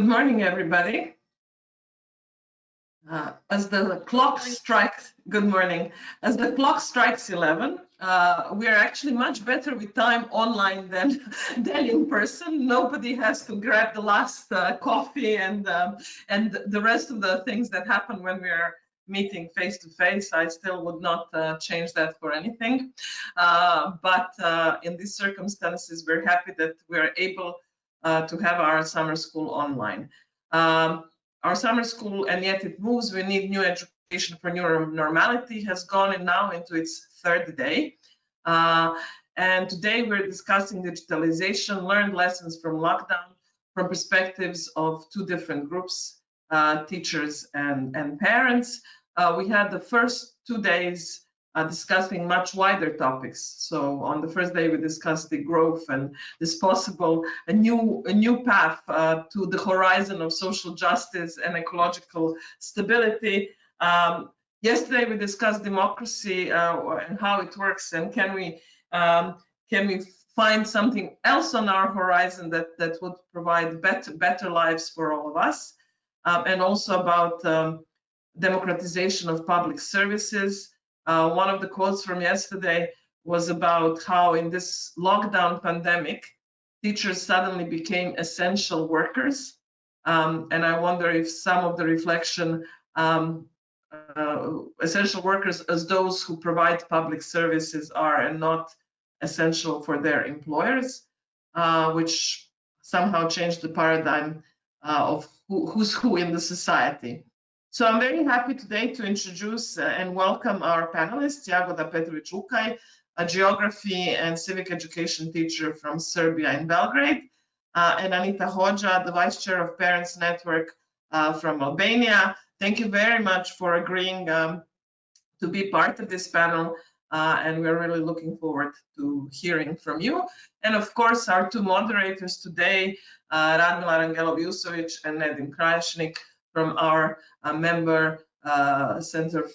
Good morning, everybody. As the clock strikes, good morning. As the clock strikes 11, we are actually much better with time online than in person. Nobody has to grab the last coffee and the rest of the things that happen when we are meeting face to face. I still would not change that for anything. But in these circumstances, we're happy that we're able to have our summer school online. Our summer school, and yet it moves, we need new education for new normality, has gone now into its third day. And today we're discussing digitalization, learned lessons from lockdown, from perspectives of two different groups, teachers and parents. We had the first 2 days discussing much wider topics. So on the first day, we discussed the growth and this possible a new path to the horizon of social justice and ecological stability. Yesterday, we discussed democracy and how it works, and can we find something else on our horizon that would provide better lives for all of us, and also about democratization of public services. One of the quotes from yesterday was about how in this lockdown pandemic, teachers suddenly became essential workers. And I wonder if some of the reflection, essential workers as those who provide public services are and not essential for their employers, which somehow changed the paradigm of who's who in the society. So I'm very happy today to introduce and welcome our panelists, Jagoda Petrovic-Ukaj, a geography and civic education teacher from Serbia in Belgrade, and Anita Hoxha, the Vice Chair of Parents Network from Albania. Thank you very much for agreeing to be part of this panel, and we're really looking forward to hearing from you. And of course, our two moderators today, Radmila Rangelov-Jusovic and Nedim Kraješnik, from our member center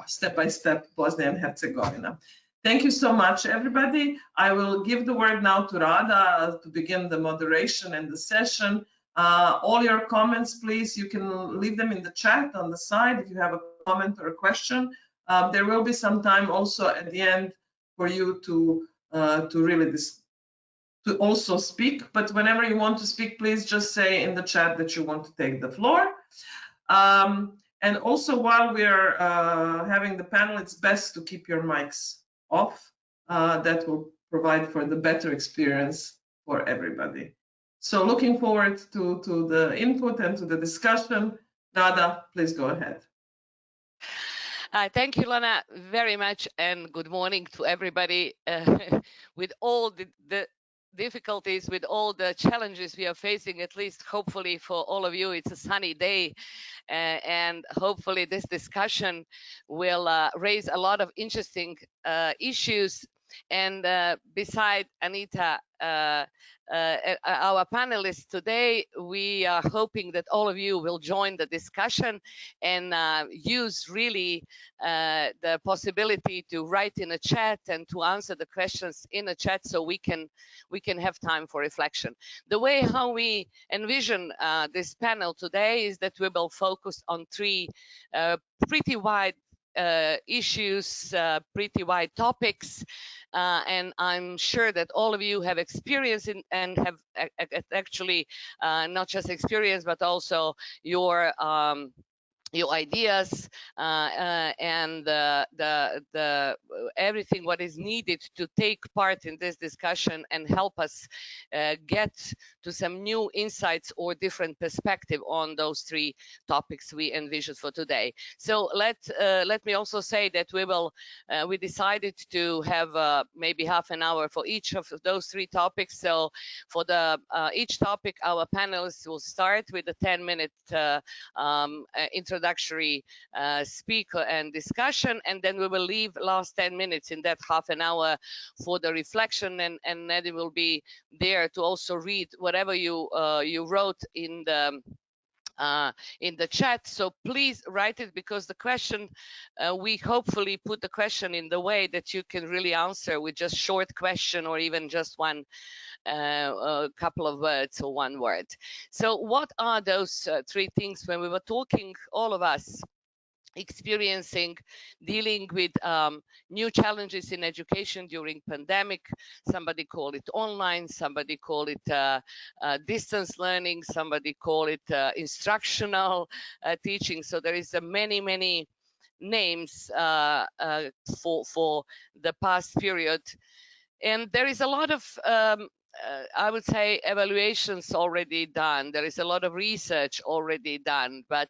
Step by Step Bosnia and Herzegovina. Thank you so much, everybody. I will give the word now to Rada to begin the moderation and the session. All your comments, please, you can leave them in the chat on the side if you have a comment or a question. There will be some time also at the end for you to really to also speak, but whenever you want to speak, please just say in the chat that you want to take the floor. And also, while we are having the panel, it's best to keep your mics off. That will provide for the better experience for everybody. So looking forward to the input and to the discussion. Rada, please go ahead. Thank you, Lana, very much, and good morning to everybody. With all the difficulties, with all the challenges we are facing, at least hopefully for all of you, it's a sunny day, and hopefully this discussion will raise a lot of interesting issues. And beside Anita, our panelists today, we are hoping that all of you will join the discussion and use really the possibility to write in a chat and to answer the questions in a chat, so we can have time for reflection. The way how we envision this panel today is that we will focus on three pretty wide issues, pretty wide topics, and I'm sure that all of you have experience in, and have actually not just experience, but also your ideas and the everything what is needed to take part in this discussion and help us get to some new insights or different perspective on those three topics we envisioned for today. So let me also say that we decided to have maybe half an hour for each of those three topics. So for the each topic, our panelists will start with a 10-minute introductory speaker and discussion, and then we will leave last 10 minutes in that half an hour for the reflection, and Nedim will be there to also read whatever you wrote in the in the chat. So please write it, because the question, we hopefully put the question in the way that you can really answer with just short question, or even just one a couple of words or one word. So what are those three things when we were talking, all of us experiencing, dealing with new challenges in education during pandemic? Somebody call it online, somebody call it distance learning, somebody call it instructional teaching. So there is many names for the past period. And there is a lot of I would say evaluations already done. There is a lot of research already done, but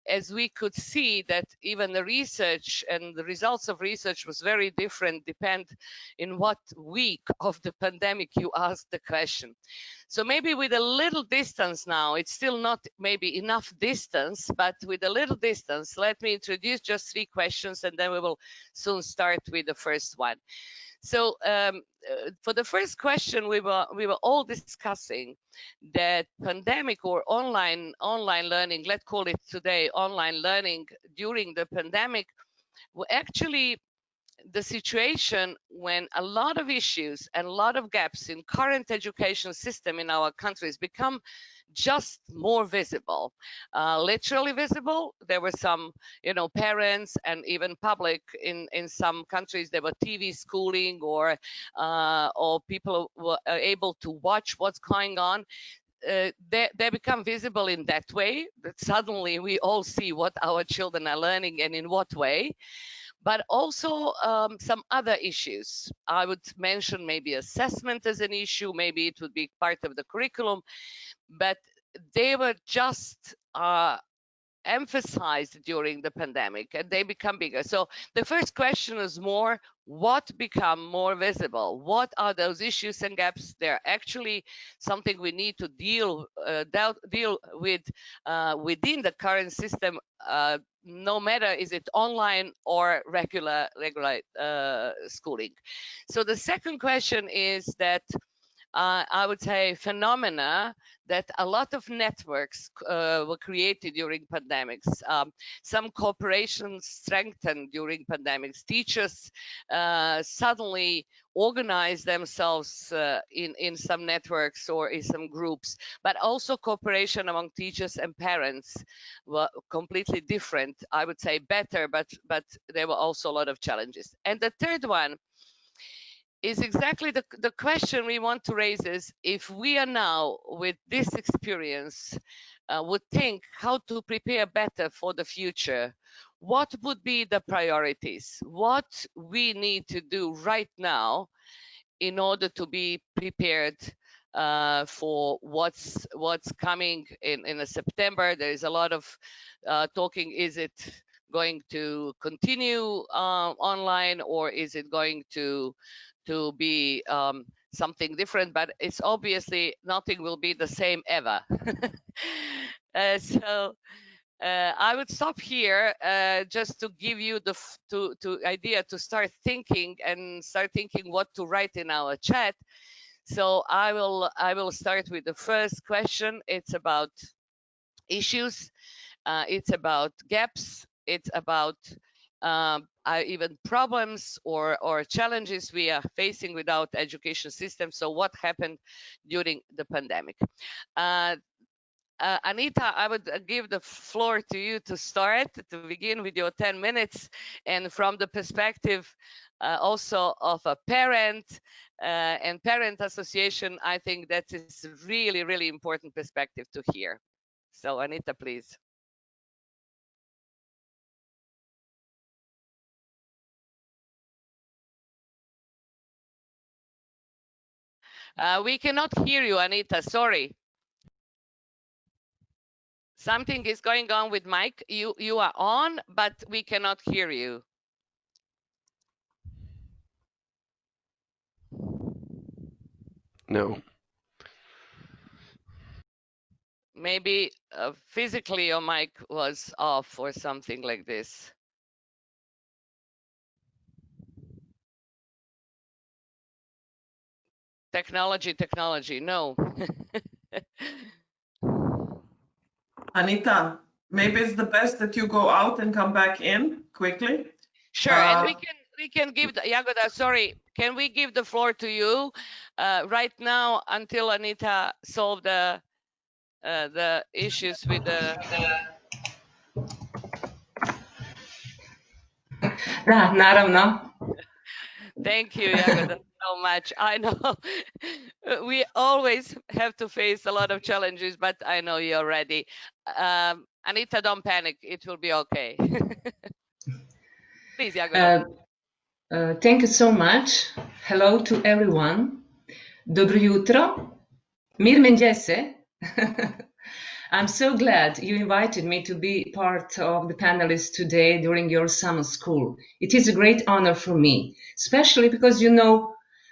as we could see that even the research and the results of research was very different, depend in what week of the pandemic you ask the question. So maybe with a little distance now, it's still not maybe enough distance, but with a little distance, let me introduce just three questions, and then we will soon start with the first one. So for the first question, we were all discussing that pandemic or online learning, let's call it today online learning during the pandemic, were actually the situation when a lot of issues and a lot of gaps in current education system in our countries become just more visible, literally visible. There were some, parents and even public in some countries. There were TV schooling, or people were able to watch what's going on. They become visible in that way, that suddenly we all see what our children are learning and in what way. But also some other issues. I would mention maybe assessment as an issue. Maybe it would be part of the curriculum, but they were just emphasized during the pandemic, and they become bigger. So the first question is more, what become more visible? What are those issues and gaps? They're actually something we need to deal with within the current system, no matter is it online or regular schooling. So the second question is that I would say phenomena that a lot of networks were created during pandemics. Some cooperations strengthened during pandemics. Teachers suddenly organized themselves in some networks or in some groups, but also cooperation among teachers and parents were completely different. I would say better, but there were also a lot of challenges. And the third one is exactly the question we want to raise is, if we are now with this experience would think how to prepare better for the future, what would be the priorities? What we need to do right now in order to be prepared for what's coming in September? There is a lot of talking. Is it going to continue online, or is it going to be something different? But it's obviously nothing will be the same ever. So I would stop here just to give you the idea to start thinking what to write in our chat. So I will start with the first question. It's about issues. It's about gaps. It's about even problems or challenges we are facing without education system. So what happened during the pandemic? Anita, I would give the floor to you to start, to begin with your 10 minutes. And from the perspective also of a parent and parent association, I think that is really, really important perspective to hear. So Anita, please. We cannot hear you, Anita, sorry. Something is going on with mic. You are on, but we cannot hear you. No. Maybe physically your mic was off or something like this. Technology, no. Anita, maybe it's the best that you go out and come back in quickly. Sure, and we can give the, Jagoda, sorry, can we give the floor to you right now until Anita solve the issues with the. Da, naravno. Thank you, Jagoda, so much. I know we always have to face a lot of challenges, but I know you're ready. Anita, don't panic. It will be okay. Please, Jagoda. Thank you so much. Hello to everyone. Dobro jutro. Mir menjese. I'm so glad you invited me to be part of the panelists today during your summer school. It is a great honor for me, especially because,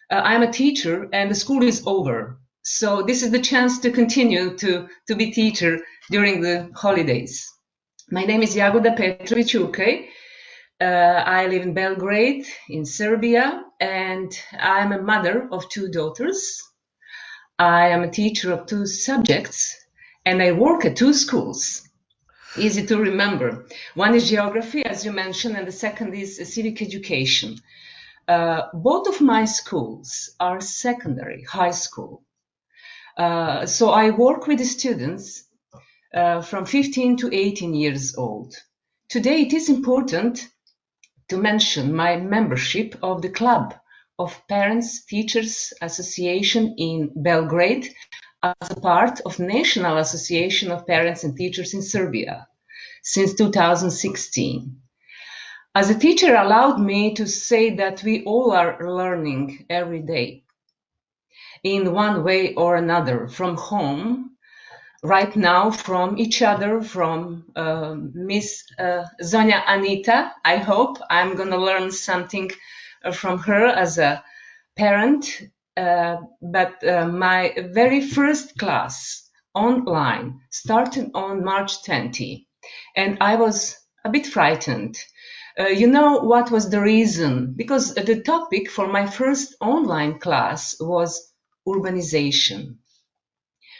I'm a teacher and the school is over. So this is the chance to continue to be teacher during the holidays. My name is Jagoda Petrović. I live in Belgrade, in Serbia, and I'm a mother of 2 daughters. I am a teacher of 2 subjects, and I work at 2 schools. Easy to remember. One is geography, as you mentioned, and the second is civic education. Both of my schools are secondary, high school. So I work with the students from 15 to 18 years old. Today it is important to mention my membership of the Club of Parents Teachers Association in Belgrade as a part of National Association of Parents and Teachers in Serbia since 2016. As a teacher allowed me to say that we all are learning every day in one way or another from home, right now from each other, from Miss Zonia Anita. I hope I'm going to learn something from her as a parent. But my very first class online started on March 20, and I was a bit frightened. You know what was the reason? Because the topic for my first online class was urbanization.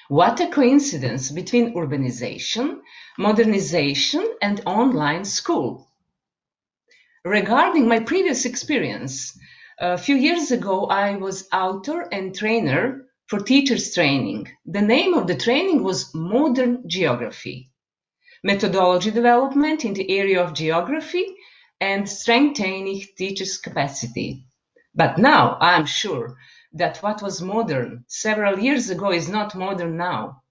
What a coincidence between urbanization, modernization, and online school. Regarding my previous experience, a few years ago, I was author and trainer for teachers training. The name of the training was Modern Geography, methodology development in the area of geography and strengthening teachers' capacity. But now I'm sure that what was modern several years ago is not modern now.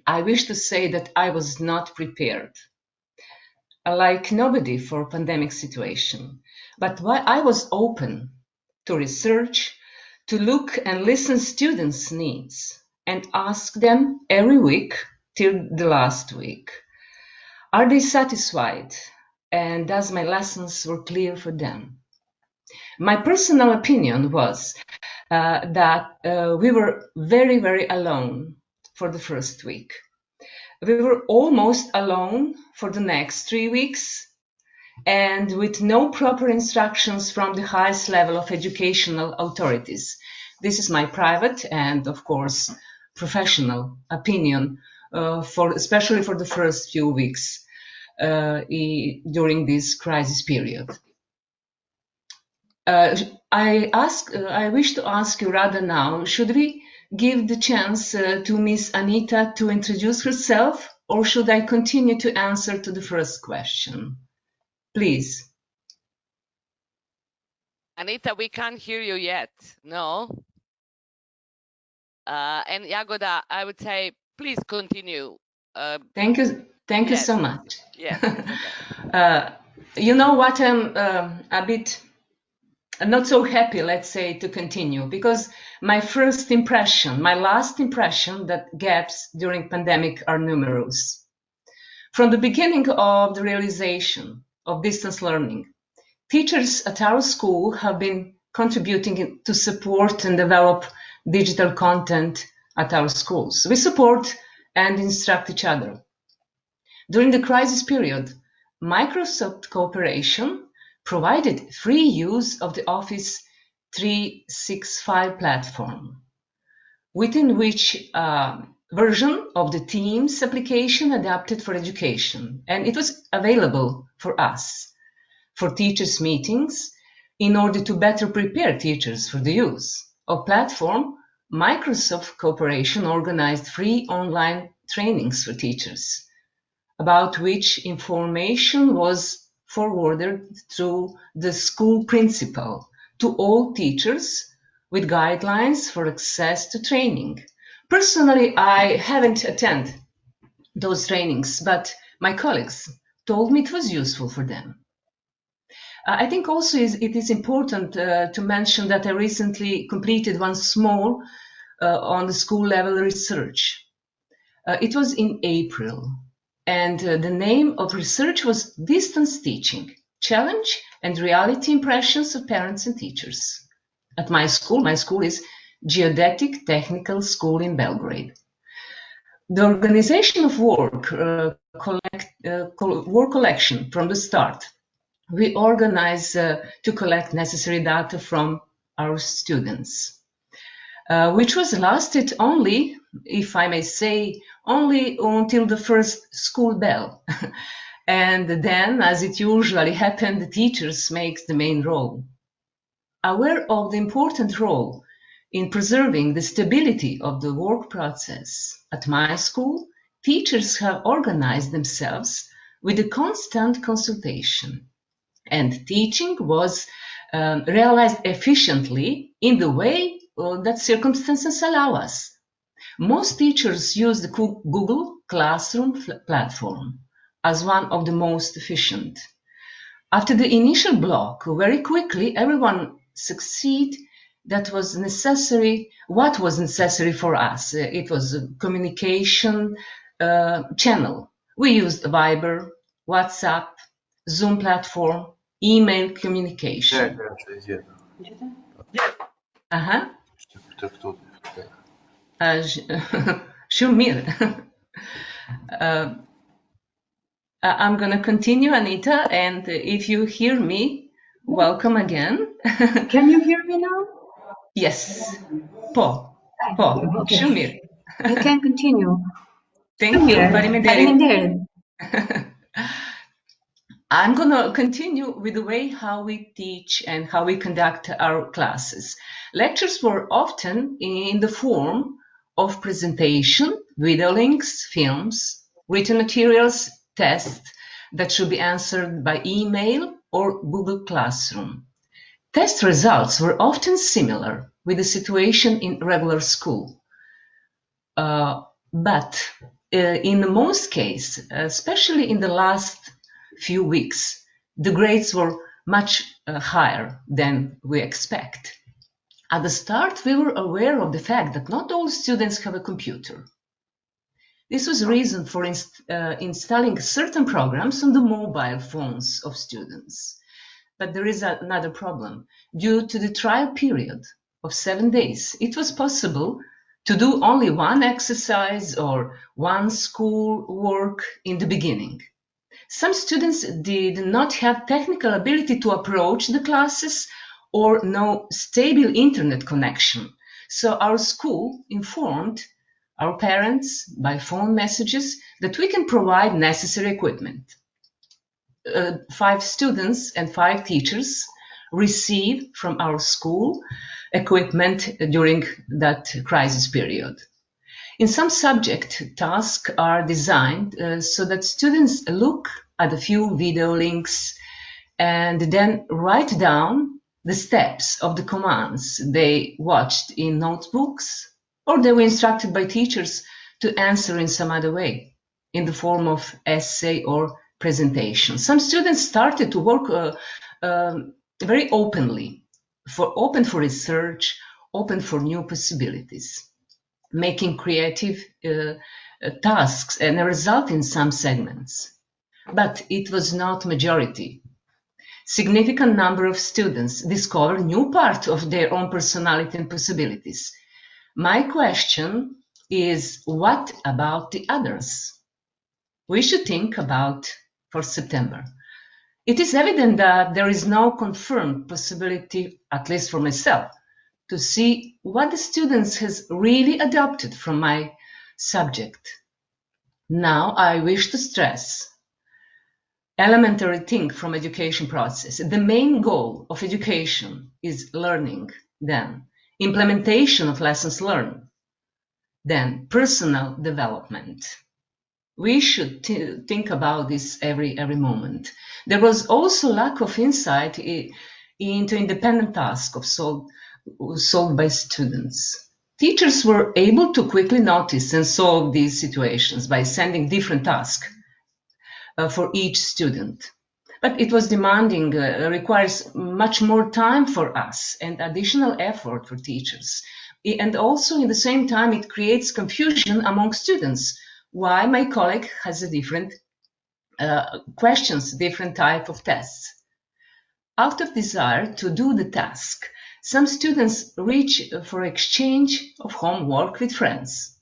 I wish to say that I was not prepared, like nobody, for pandemic situation. But I was open to research, to look and listen students' needs, and ask them every week till the last week. Are they satisfied? And does my lessons were clear for them? My personal opinion was that we were very, very alone for the first week. We were almost alone for the next 3 weeks, and with no proper instructions from the highest level of educational authorities. This is my private and, of course, professional opinion, especially for the first few weeks during this crisis period. I wish to ask you rather now, should we give the chance to Miss Anita to introduce herself, or should I continue to answer to the first question? Please. Anita, we can't hear you yet. No. And Jagoda, I would say, please continue. Thank you. Thank you so much. Yes. You know what? I'm a bit not so happy, let's say, to continue, because my first impression, my last impression, that gaps during pandemic are numerous. From the beginning of the realization of distance learning, teachers at our school have been contributing to support and develop digital content at our schools. We support and instruct each other. During the crisis period, Microsoft Cooperation provided free use of the Office 365 platform, within which version of the Teams application adapted for education, and it was available for us, for teachers' meetings, in order to better prepare teachers for the use of platform. Microsoft Corporation organized free online trainings for teachers, about which information was forwarded through the school principal to all teachers with guidelines for access to training. Personally, I haven't attended those trainings, but my colleagues told me it was useful for them. I think also it is important to mention that I recently completed one small on the school level research. It was in April, and the name of research was Distance Teaching, Challenge and Reality Impressions of Parents and Teachers. At my school is Geodetic Technical School in Belgrade. The organization of work collection from the start. We organize to collect necessary data from our students, which was lasted only, if I may say, only until the first school bell. And then, as it usually happened, the teachers make the main role. Aware of the important role in preserving the stability of the work process, at my school, teachers have organized themselves with a constant consultation, and teaching was realized efficiently in the way that circumstances allow us. Most teachers use the Google Classroom platform as one of the most efficient. After the initial block, very quickly everyone succeeded. That was necessary. What was necessary for us? It was a communication channel. We used Viber, WhatsApp, Zoom platform, email communication. Shumir. I'm going to continue, Anita, and if you hear me, welcome again. Can you hear me now? Yes. Okay. Shumir. You can continue. Thank you. Faleminderit. I'm going to continue with the way how we teach and how we conduct our classes. Lectures were often in the form of presentation, video links, films, written materials, tests that should be answered by email or Google Classroom. Test results were often similar with the situation in regular school. But in most cases, especially in the last few weeks, the grades were much higher than we expect. At the start, we were aware of the fact that not all students have a computer. This was a reason for installing certain programs on the mobile phones of students. But there is another problem. Due to the trial period of 7 days, it was possible to do only one exercise or one school work in the beginning. Some students did not have technical ability to approach the classes or no stable internet connection. So our school informed our parents by phone messages that we can provide necessary equipment. 5 students and 5 teachers received from our school equipment during that crisis period. In some subject, tasks are designed so that students look at a few video links and then write down the steps of the commands they watched in notebooks, or they were instructed by teachers to answer in some other way, in the form of essay or presentation. Some students started to work very openly, open for research, open for new possibilities, making creative tasks and a result in some segments. But it was not majority. Significant number of students discover new part of their own personality and possibilities. My question is, what about the others? We should think about for September. It is evident that there is no confirmed possibility, at least for myself, to see what the students has really adopted from my subject. Now I wish to stress elementary thing from education process. The main goal of education is learning, then implementation of lessons learned, then personal development. We should think about this every moment. There was also lack of insight into independent tasks solved by students. Teachers were able to quickly notice and solve these situations by sending different tasks for each student. But it was demanding, requires much more time for us and additional effort for teachers. And also, in the same time, it creates confusion among students. Why my colleague has a different questions, different type of tests. Out of desire to do the task, some students reach for exchange of homework with friends.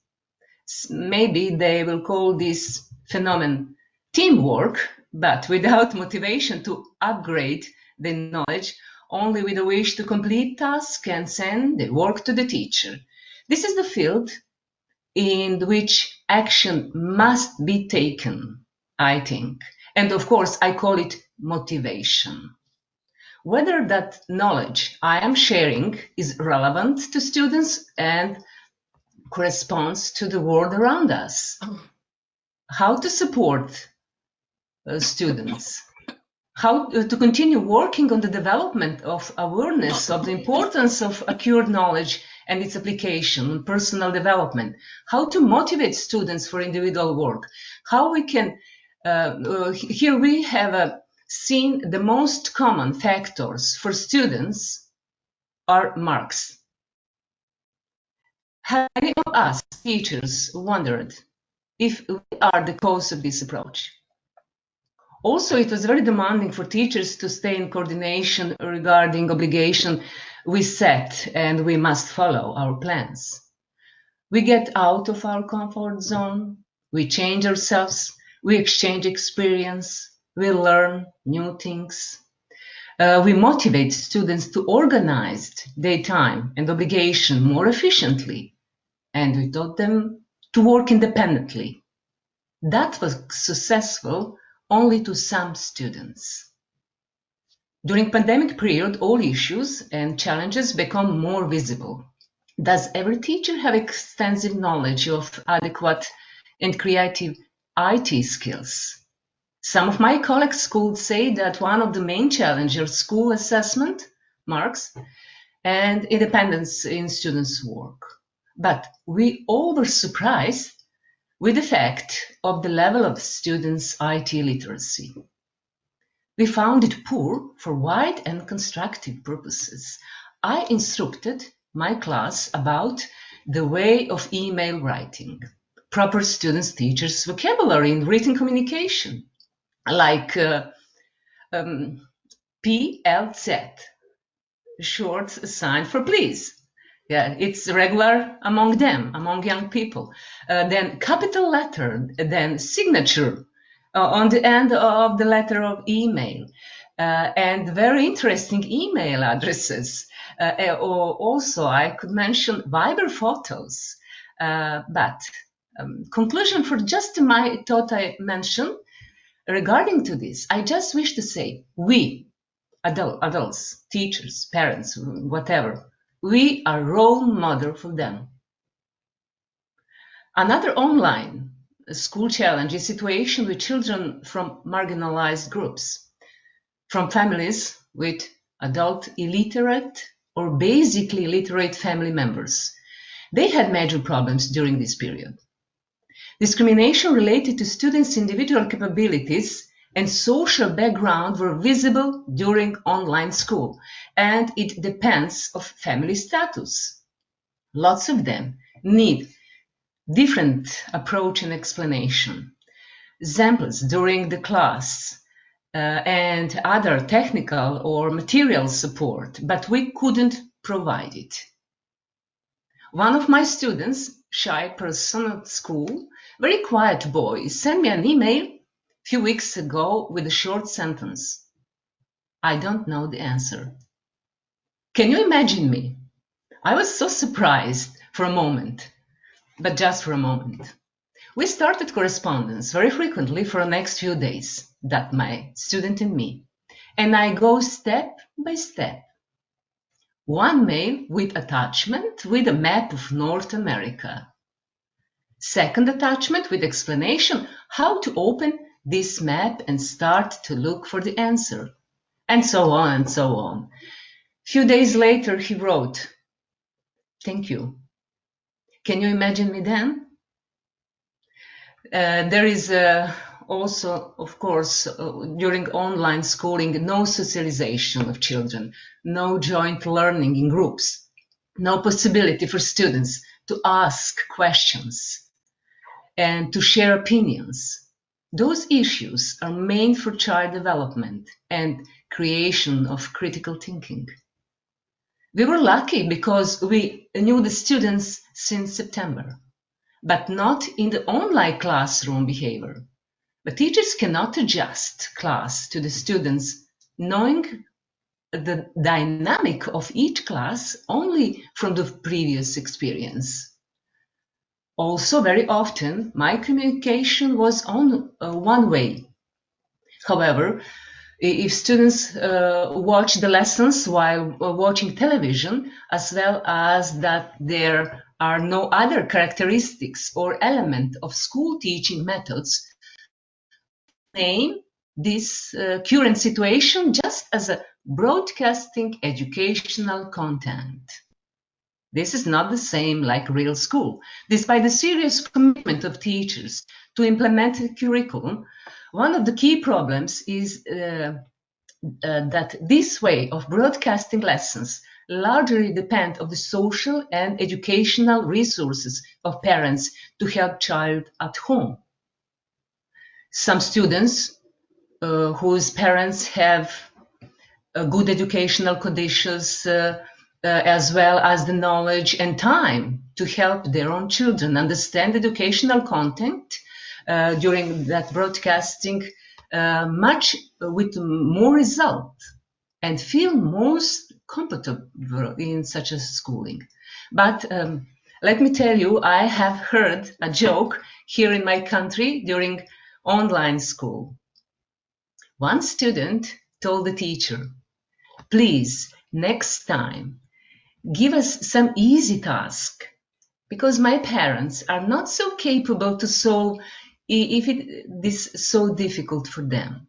Maybe they will call this phenomenon teamwork, but without motivation to upgrade the knowledge, only with a wish to complete tasks and send the work to the teacher. This is the field in which action must be taken, I think. And of course, I call it motivation. Whether that knowledge I am sharing is relevant to students and corresponds to the world around us. How to support students. How to continue working on the development of awareness of the importance of acquired knowledge and its application, personal development. How to motivate students for individual work. How we can, here we have seen the most common factors for students are marks. Have any of us teachers wondered if we are the cause of this approach? Also, it was very demanding for teachers to stay in coordination regarding obligation we set, and we must follow our plans. We get out of our comfort zone, we change ourselves, we exchange experience, we learn new things. We motivate students to organize their time and obligation more efficiently, and we taught them to work independently. That was successful only to some students. During pandemic period, all issues and challenges become more visible. Does every teacher have extensive knowledge of adequate and creative IT skills? Some of my colleagues could say that one of the main challenges are school assessment, marks, and independence in students' work. But we all were surprised with the fact of the level of students' IT literacy. We found it poor for wide and constructive purposes. I instructed my class about the way of email writing, proper students' teachers' vocabulary in written communication, like PLZ, short sign for please. Yeah, it's regular among them, among young people. Then capital letter, then signature on the end of the letter of email, and very interesting email addresses. Also, I could mention Viber photos. But conclusion for just my thought I mentioned regarding to this, I just wish to say we, adults, teachers, parents, whatever, we are role model for them. Another online school challenge is situation with children from marginalized groups, from families with adult illiterate or basically illiterate family members. They had major problems during this period. Discrimination related to students' individual capabilities and social background were visible during online school, and it depends on family status. Lots of them need different approach and explanation. Examples during the class and other technical or material support, but we couldn't provide it. One of my students, shy person at school, very quiet boy, sent me an email a few weeks ago with a short sentence. I don't know the answer. Can you imagine me? I was so surprised for a moment. but just for a moment. We started correspondence very frequently for the next few days, that my student and me, and I go step by step. One mail with attachment with a map of North America. Second attachment with explanation how to open this map and start to look for the answer, and so on and so on. Few days later, he wrote, "Thank you." Can you imagine me then? There is also, of course, during online schooling, no socialization of children, no joint learning in groups, no possibility for students to ask questions and to share opinions. Those issues are meant for child development and creation of critical thinking. We were lucky because we knew the students since September, but not in the online classroom behavior. But teachers cannot adjust class to the students, knowing the dynamic of each class only from the previous experience. Also, very often, my communication was on one way. However, if students watch the lessons while watching television, as well as that there are no other characteristics or element of school teaching methods, name this current situation just as a broadcasting educational content. This is not the same like real school. Despite the serious commitment of teachers to implement the curriculum, one of the key problems is that this way of broadcasting lessons largely depend on the social and educational resources of parents to help child at home. Some students whose parents have good educational conditions as well as the knowledge and time to help their own children understand educational content during that broadcasting much with more result and feel most comfortable in such a schooling. But let me tell you, I have heard a joke here in my country during online school. One student told the teacher, "Please, next time, give us some easy task, because my parents are not so capable to solve if it is so difficult for them."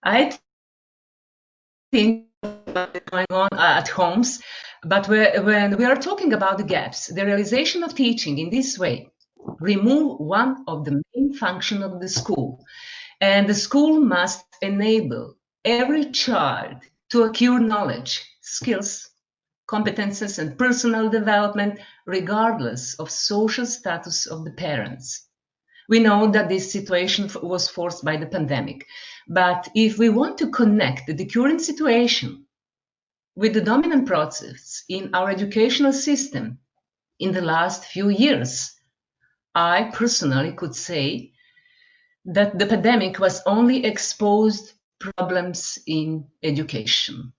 I think going on at homes, but when we are talking about the gaps, the realization of teaching in this way remove one of the main functions of the school, and the school must enable every child to acquire knowledge, skills, competences, and personal development regardless of social status of the parents. We know that this situation was forced by the pandemic, but if we want to connect the current situation with the dominant process in our educational system in the last few years, I personally could say that the pandemic was only exposed problems in education.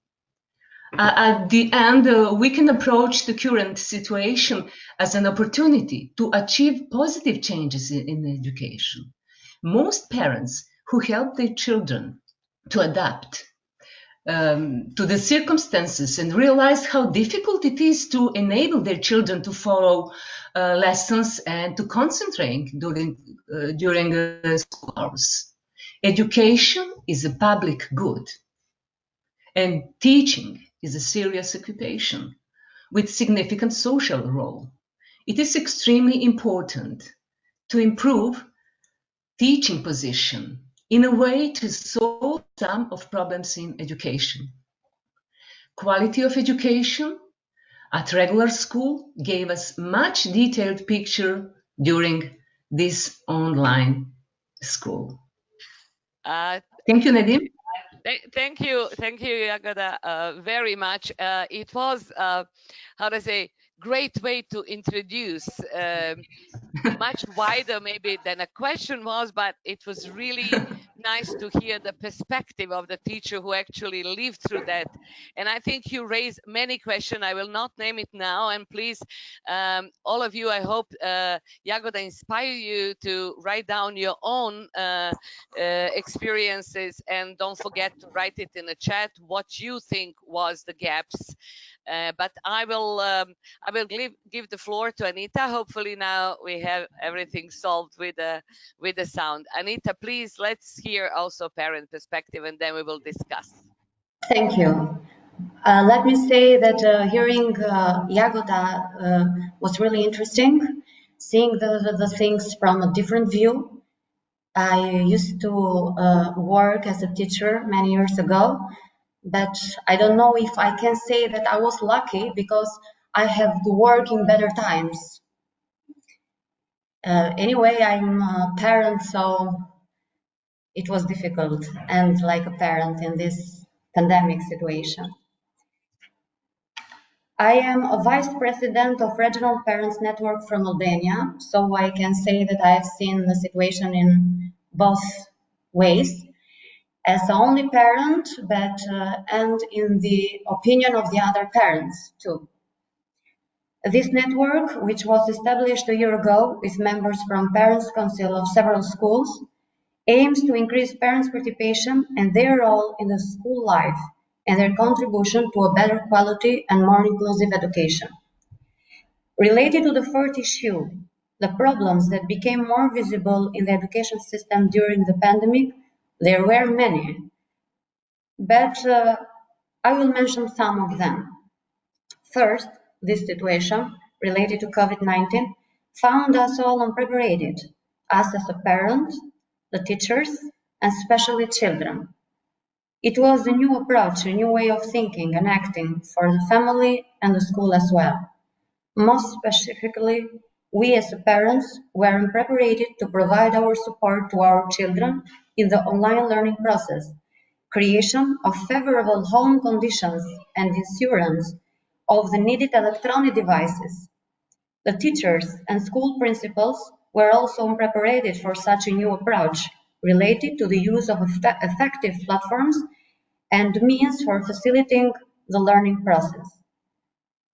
At the end, we can approach the current situation as an opportunity to achieve positive changes in education. Most parents who help their children to adapt to the circumstances and realize how difficult it is to enable their children to follow lessons and to concentrate during school hours. Education is a public good, and teaching is a serious occupation with significant social role. It is extremely important to improve teaching position in a way to solve some of problems in education. Quality of education at regular school gave us much detailed picture during this online school. Thank you, Nadim. Thank you, Jagoda, very much. It was, how to say, great way to introduce much wider maybe than a question was, but it was really nice to hear the perspective of the teacher who actually lived through that. And I think you raised many questions. I will not name it now. And please, all of you, I hope Jagoda inspire you to write down your own experiences, and don't forget to write it in the chat what you think was the gaps. But I will give the floor to Anita. Hopefully now we have everything solved with the sound. Anita, please, let's hear also parent perspective, and then we will discuss. Thank you. Let me say that hearing Jagoda was really interesting, seeing the things from a different view. I used to work as a teacher many years ago, but I don't know if I can say that I was lucky because I have to work in better times. Anyway, I'm a parent, so it was difficult and like a parent in this pandemic situation. I am a vice president of Regional Parents Network from Albania, so I can say that I have seen the situation in both ways, as the only parent, but and in the opinion of the other parents too. This network, which was established a year ago with members from Parents' Council of several schools, aims to increase parents' participation and their role in the school life and their contribution to a better quality and more inclusive education. Related to the fourth issue, the problems that became more visible in the education system during the pandemic, there were many, but I will mention some of them. First, this situation related to COVID-19 found us all unprepared, us as a parent, the teachers, and especially children. It was a new approach, a new way of thinking and acting for the family and the school as well. Most specifically, we as parents were unprepared to provide our support to our children in the online learning process, creation of favorable home conditions and assurance of the needed electronic devices. The teachers and school principals were also unprepared for such a new approach related to the use of effective platforms and means for facilitating the learning process.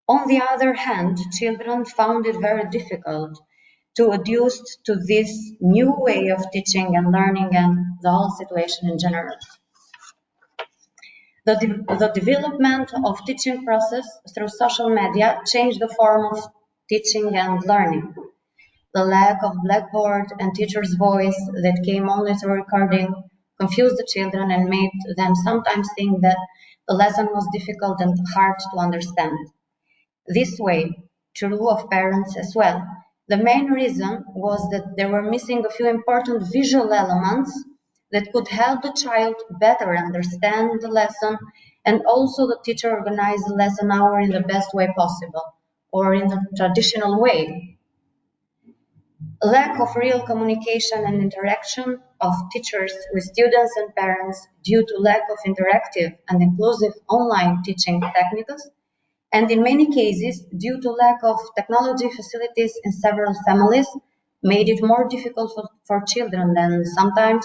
On the other hand, children found it very difficult to adjust to this new way of teaching and learning and the whole situation in general. The development of teaching process through social media changed the form of teaching and learning. The lack of blackboard and teacher's voice that came only through recording confused the children and made them sometimes think that the lesson was difficult and hard to understand. This way, true of parents as well. The main reason was that they were missing a few important visual elements that could help the child better understand the lesson, and also the teacher organize the lesson hour in the best way possible, or in the traditional way. Lack of real communication and interaction of teachers with students and parents due to lack of interactive and inclusive online teaching techniques, and in many cases, due to lack of technology facilities in several families, made it more difficult for children and sometimes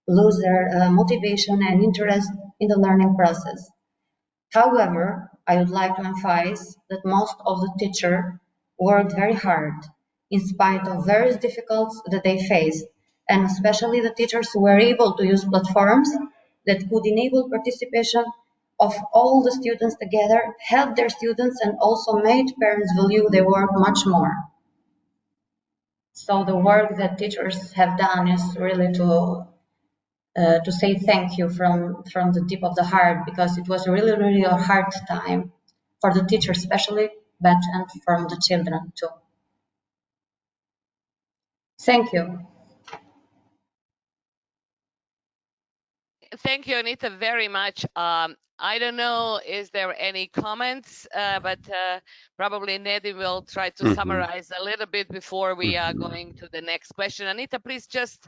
lose their motivation and interest in the learning process. However, I would like to emphasize that most of the teachers worked very hard in spite of various difficulties that they faced, and especially the teachers who were able to use platforms that could enable participation of all the students together, help their students, and also made parents value their work much more. So the work that teachers have done is really to say thank you from the deep of the heart, because it was really a hard time for the teachers especially, but and from the children too. Thank you. Thank you, Anita, very much. I don't know, is there any comments? But probably Nedim will try to summarize a little bit before we are going to the next question. Anita, please just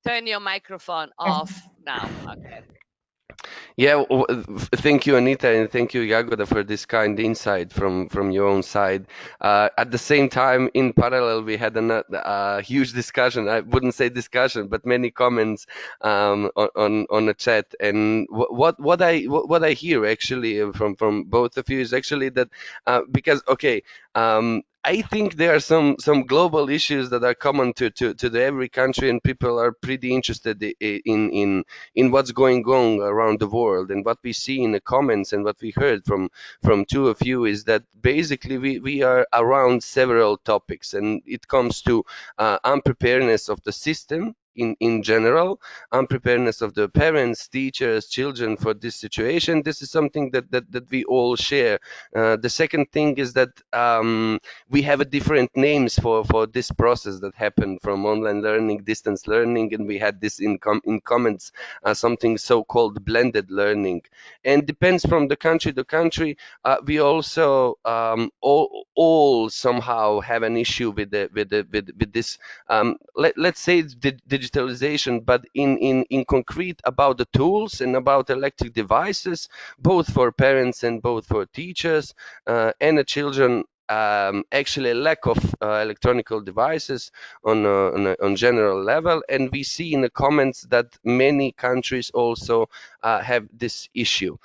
turn your microphone off now. Okay. Yeah, thank you, Anita, and thank you, Jagoda, for this kind insight from your own side. At the same time, in parallel, we had a huge discussion. I wouldn't say discussion, but many comments on the chat. And what I hear actually from both of you is actually that because okay. I think there are some global issues that are common to every country, and people are pretty interested in what's going on around the world. And what we see in the comments and what we heard from two of you is that basically we are around several topics, and it comes to unpreparedness of the system in general, unpreparedness of the parents, teachers, children for this situation. This is something that we all share. The second thing is that we have a different names for this process that happened from online learning, distance learning, and we had this in comments, something so-called blended learning, and depends from the country to country. We also all somehow have an issue with this. Let's say it's digitalization, but in concrete about the tools and about electric devices, both for parents and both for teachers and the children. Actually, a lack of electronic devices on general level, and we see in the comments that many countries also have this issue.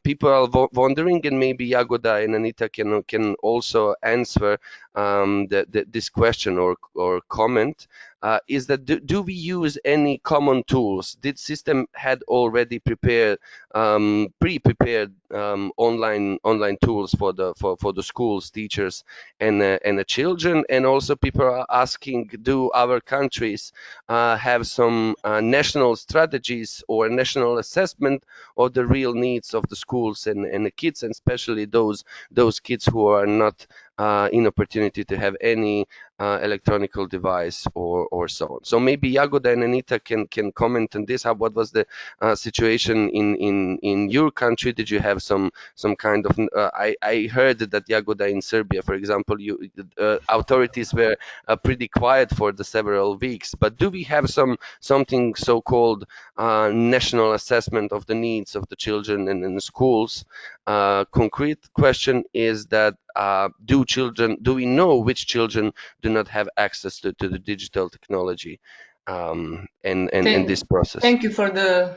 People are wondering, and maybe Jagoda and Anita can also answer this question or comment. Is that do we use any common tools? Did system had already prepared pre-prepared online tools for the schools, teachers, and the children? And also people are asking, do our countries have some national strategies or national assessment of the real needs of the schools and the kids, and especially those kids who are not in opportunity to have any electronic device or so on. So maybe Jagoda and Anita can comment on this. What was the situation in your country? Did you have some kind of I heard that Jagoda, in Serbia, for example, authorities were pretty quiet for the several weeks. But do we have something so-called national assessment of the needs of the children and in the schools? Concrete question is that do we know which children do not have access to the digital technology in this process? Thank you for the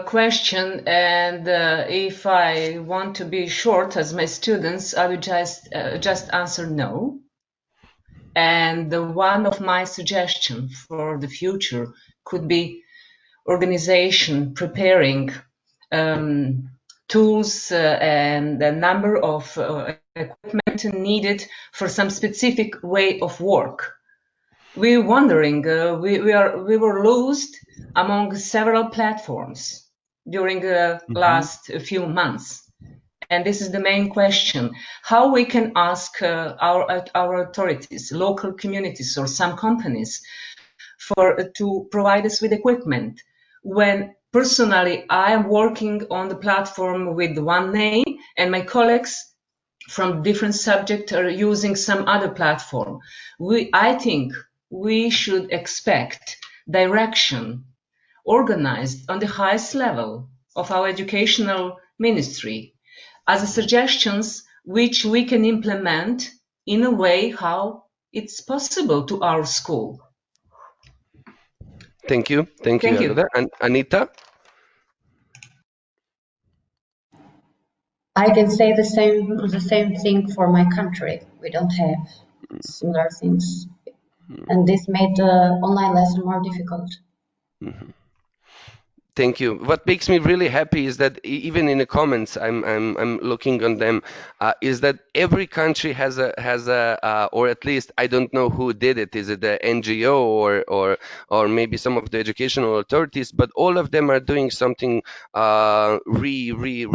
question. And if I want to be short as my students, I would just answer no. And one of my suggestions for the future could be organization preparing tools and the number of equipment needed for some specific way of work. We're wondering, we were lost among several platforms during the last few months. And this is the main question: how we can ask our authorities, local communities, or some companies to provide us with equipment, when personally I am working on the platform with one name and my colleagues from different subjects are using some other platform. I think we should expect direction organized on the highest level of our educational ministry as suggestions which we can implement in a way how it's possible to our school. Thank you. Thank you, Jagoda. And Anita? I can say the same thing for my country. We don't have similar things, and this made the online lesson more difficult. Thank you. What makes me really happy is that even in the comments, I'm looking on them, is that every country has a or at least I don't know who did it. Is it the NGO or maybe some of the educational authorities? But all of them are doing something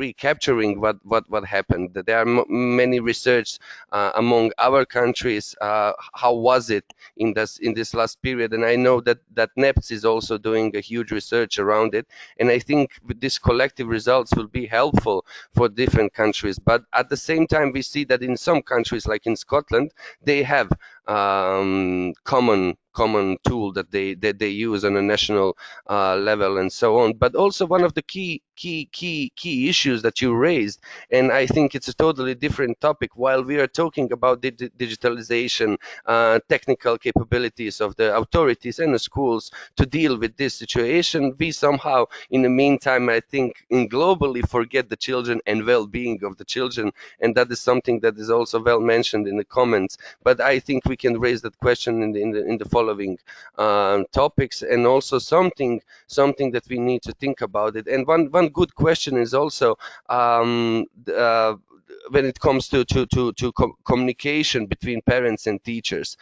recapturing what happened. There are many research among our countries. How was it in this last period? And I know that NEPS is also doing a huge research around it. And I think with these collective results will be helpful for different countries. But at the same time, we see that in some countries, like in Scotland, they have common tool that they use on a national level and so on. But also one of the key issues that you raised, and I think it's a totally different topic. While we are talking about digitalization, technical capabilities of the authorities and the schools to deal with this situation, we somehow, in the meantime, I think, in globally forget the children and well-being of the children, and that is something that is also well mentioned in the comments. But I think we can raise that question in the following topics, and also something that we need to think about it. And one good question is also when it comes to communication between parents and teachers.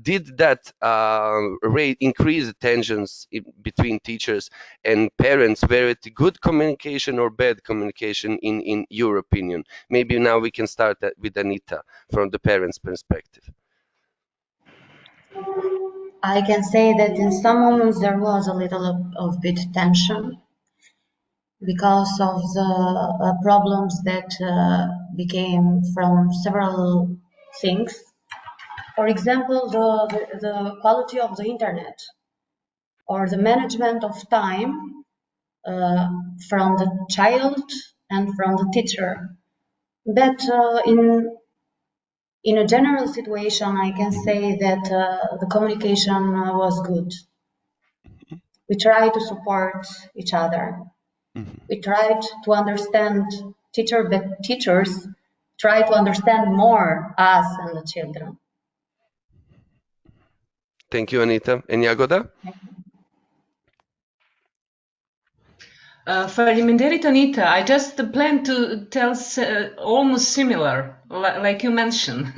Did that rate increase the tensions between teachers and parents? Were it good communication or bad communication in your opinion? Maybe now we can start with Anita from the parents' perspective. I can say that in some moments there was a little of bit tension because of the problems that became from several things. For example, the quality of the internet or the management of time from the child and from the teacher. But in a general situation, I can say that the communication was good. We tried to support each other. We tried to understand but teachers try to understand more us and the children. Thank you, Anita. And Jagoda? For Anita, I just plan to tell almost similar, like you mentioned.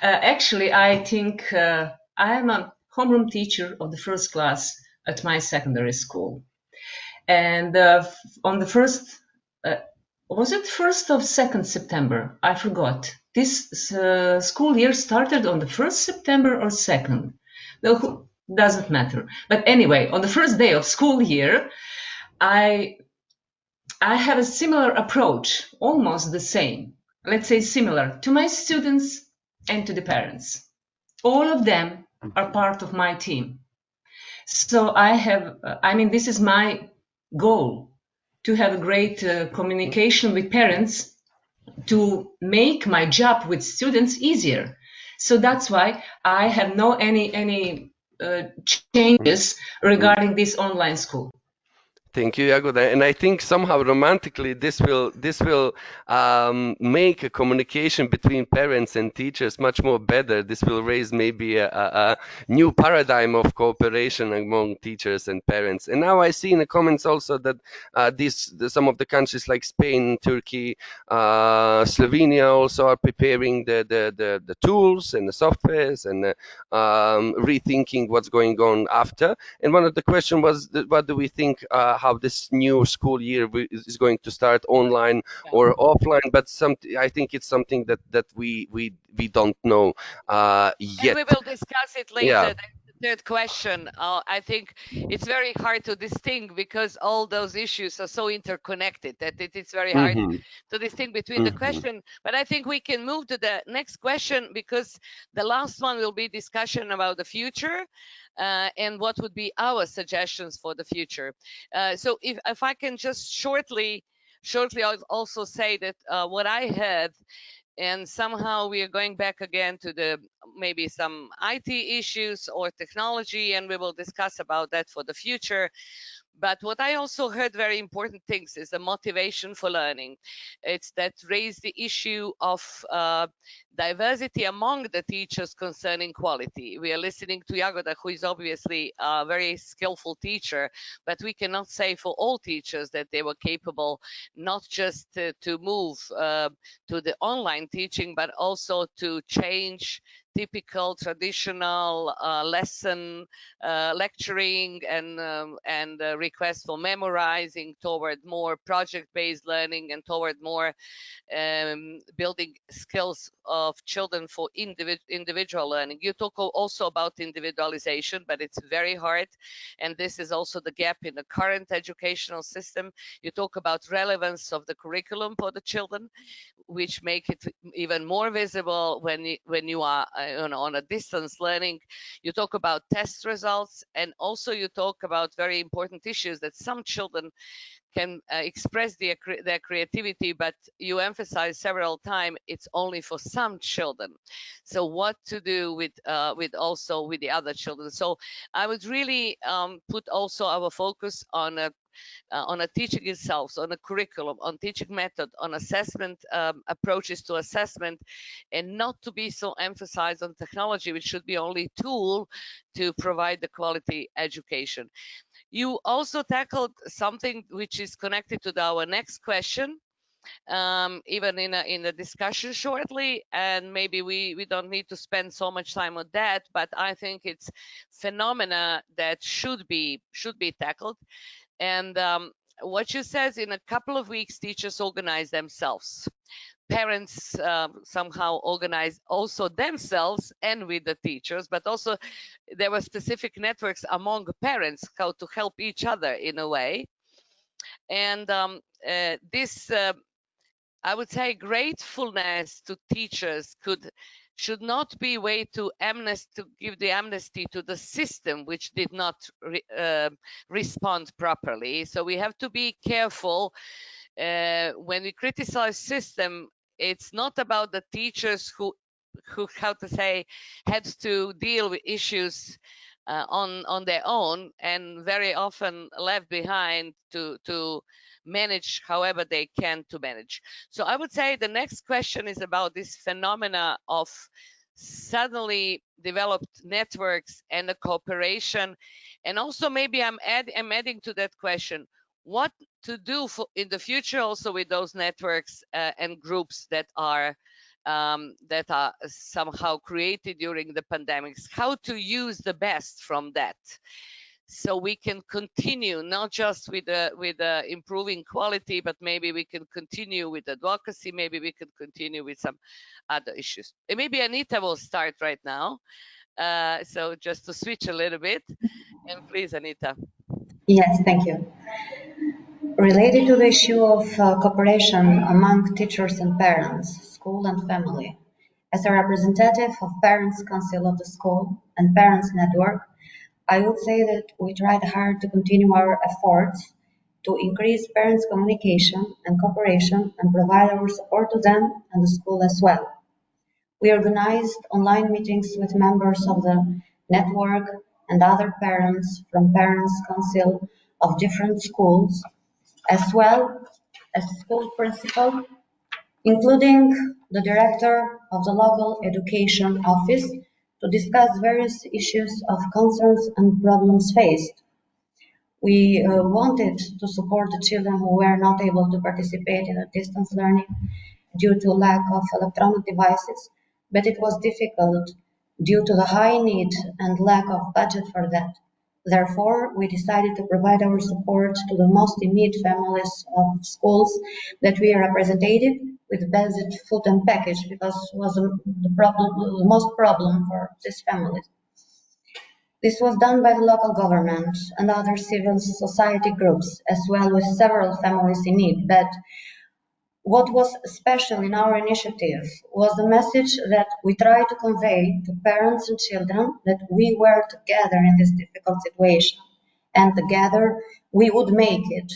Actually, I think I am a homeroom teacher of the first class at my secondary school. And on the first, was it 1st of 2nd September? I forgot. This school year started on the 1st September or 2nd. No, doesn't matter. But anyway, on the first day of school year, I have a similar approach, almost the same, let's say similar, to my students and to the parents. All of them are part of my team. So this is my goal, to have a great communication with parents, to make my job with students easier. So that's why I have no any changes regarding this online school. Thank you, Jagoda. And I think somehow romantically this will make a communication between parents and teachers much more better. This will raise maybe a new paradigm of cooperation among teachers and parents. And now I see in the comments also that some of the countries like Spain, Turkey, Slovenia also are preparing the tools and the softwares and rethinking what's going on after. And one of the questions was, what do we think how this new school year is going to start, online or offline? But I think it's something that we don't know yet. And we will discuss it later. Yeah. The third question. I think it's very hard to distinguish because all those issues are so interconnected that it's very hard to distinguish between the question. But I think we can move to the next question, because the last one will be discussion about the future and what would be our suggestions for the future. So if I can just shortly also say that what I had, and somehow we are going back again to the maybe some IT issues or technology, and we will discuss about that for the future. But what I also heard very important things is the motivation for learning. It's that raised the issue of diversity among the teachers concerning quality. We are listening to Jagoda, who is obviously a very skillful teacher, but we cannot say for all teachers that they were capable not just to move to the online teaching, but also to change typical traditional lesson lecturing and requests for memorizing toward more project-based learning and toward more building skills of children for individual learning. You talk also about individualization, but it's very hard. And this is also the gap in the current educational system. You talk about relevance of the curriculum for the children, which make it even more visible when you are on a distance learning. You talk about test results, and also you talk about very important issues that some children can express their creativity, but you emphasize several times it's only for some children. So what to do with also with the other children? So I would really put also our focus on a teaching itself, on a curriculum, on teaching method, on assessment approaches to assessment, and not to be so emphasized on technology, which should be only tool to provide the quality education. You also tackled something which is connected to our next question, even in a discussion shortly, and maybe we don't need to spend so much time on that, but I think it's phenomena that should be tackled. And what you says, in a couple of weeks, teachers organize themselves. Parents somehow organize also themselves and with the teachers, but also there were specific networks among parents how to help each other in a way. And this, I would say, gratefulness to teachers should not be a way to give the amnesty to the system which did not respond properly. So we have to be careful when we criticize system. It's not about the teachers who how to say had to deal with issues on their own, and very often left behind to manage however they can to manage. So I would say the next question is about this phenomena of suddenly developed networks and the cooperation. And also maybe I'm adding to that question, what to do in the future also with those networks and groups that are somehow created during the pandemics, how to use the best from that, so we can continue not just with improving quality, but maybe we can continue with advocacy, maybe we can continue with some other issues. And maybe Anita will start right now, so just to switch a little bit. And please, Anita. Yes, thank you. Related to the issue of cooperation among teachers and parents, school and family, as a representative of Parents' Council of the School and Parents Network, I would say that we tried hard to continue our efforts to increase parents' communication and cooperation and provide our support to them and the school as well. We organized online meetings with members of the network and other parents from Parents' Council of different schools, as well as school principal, including the director of the local education office, to discuss various issues of concerns and problems faced. We wanted to support the children who were not able to participate in a distance learning due to lack of electronic devices, but it was difficult due to the high need and lack of budget for that. Therefore, we decided to provide our support to the most in need families of schools that we represented with basic food and package, because it was the most problem for these families. This was done by the local government and other civil society groups, as well with several families in need. But what was special in our initiative was the message that we tried to convey to parents and children, that we were together in this difficult situation, and together we would make it.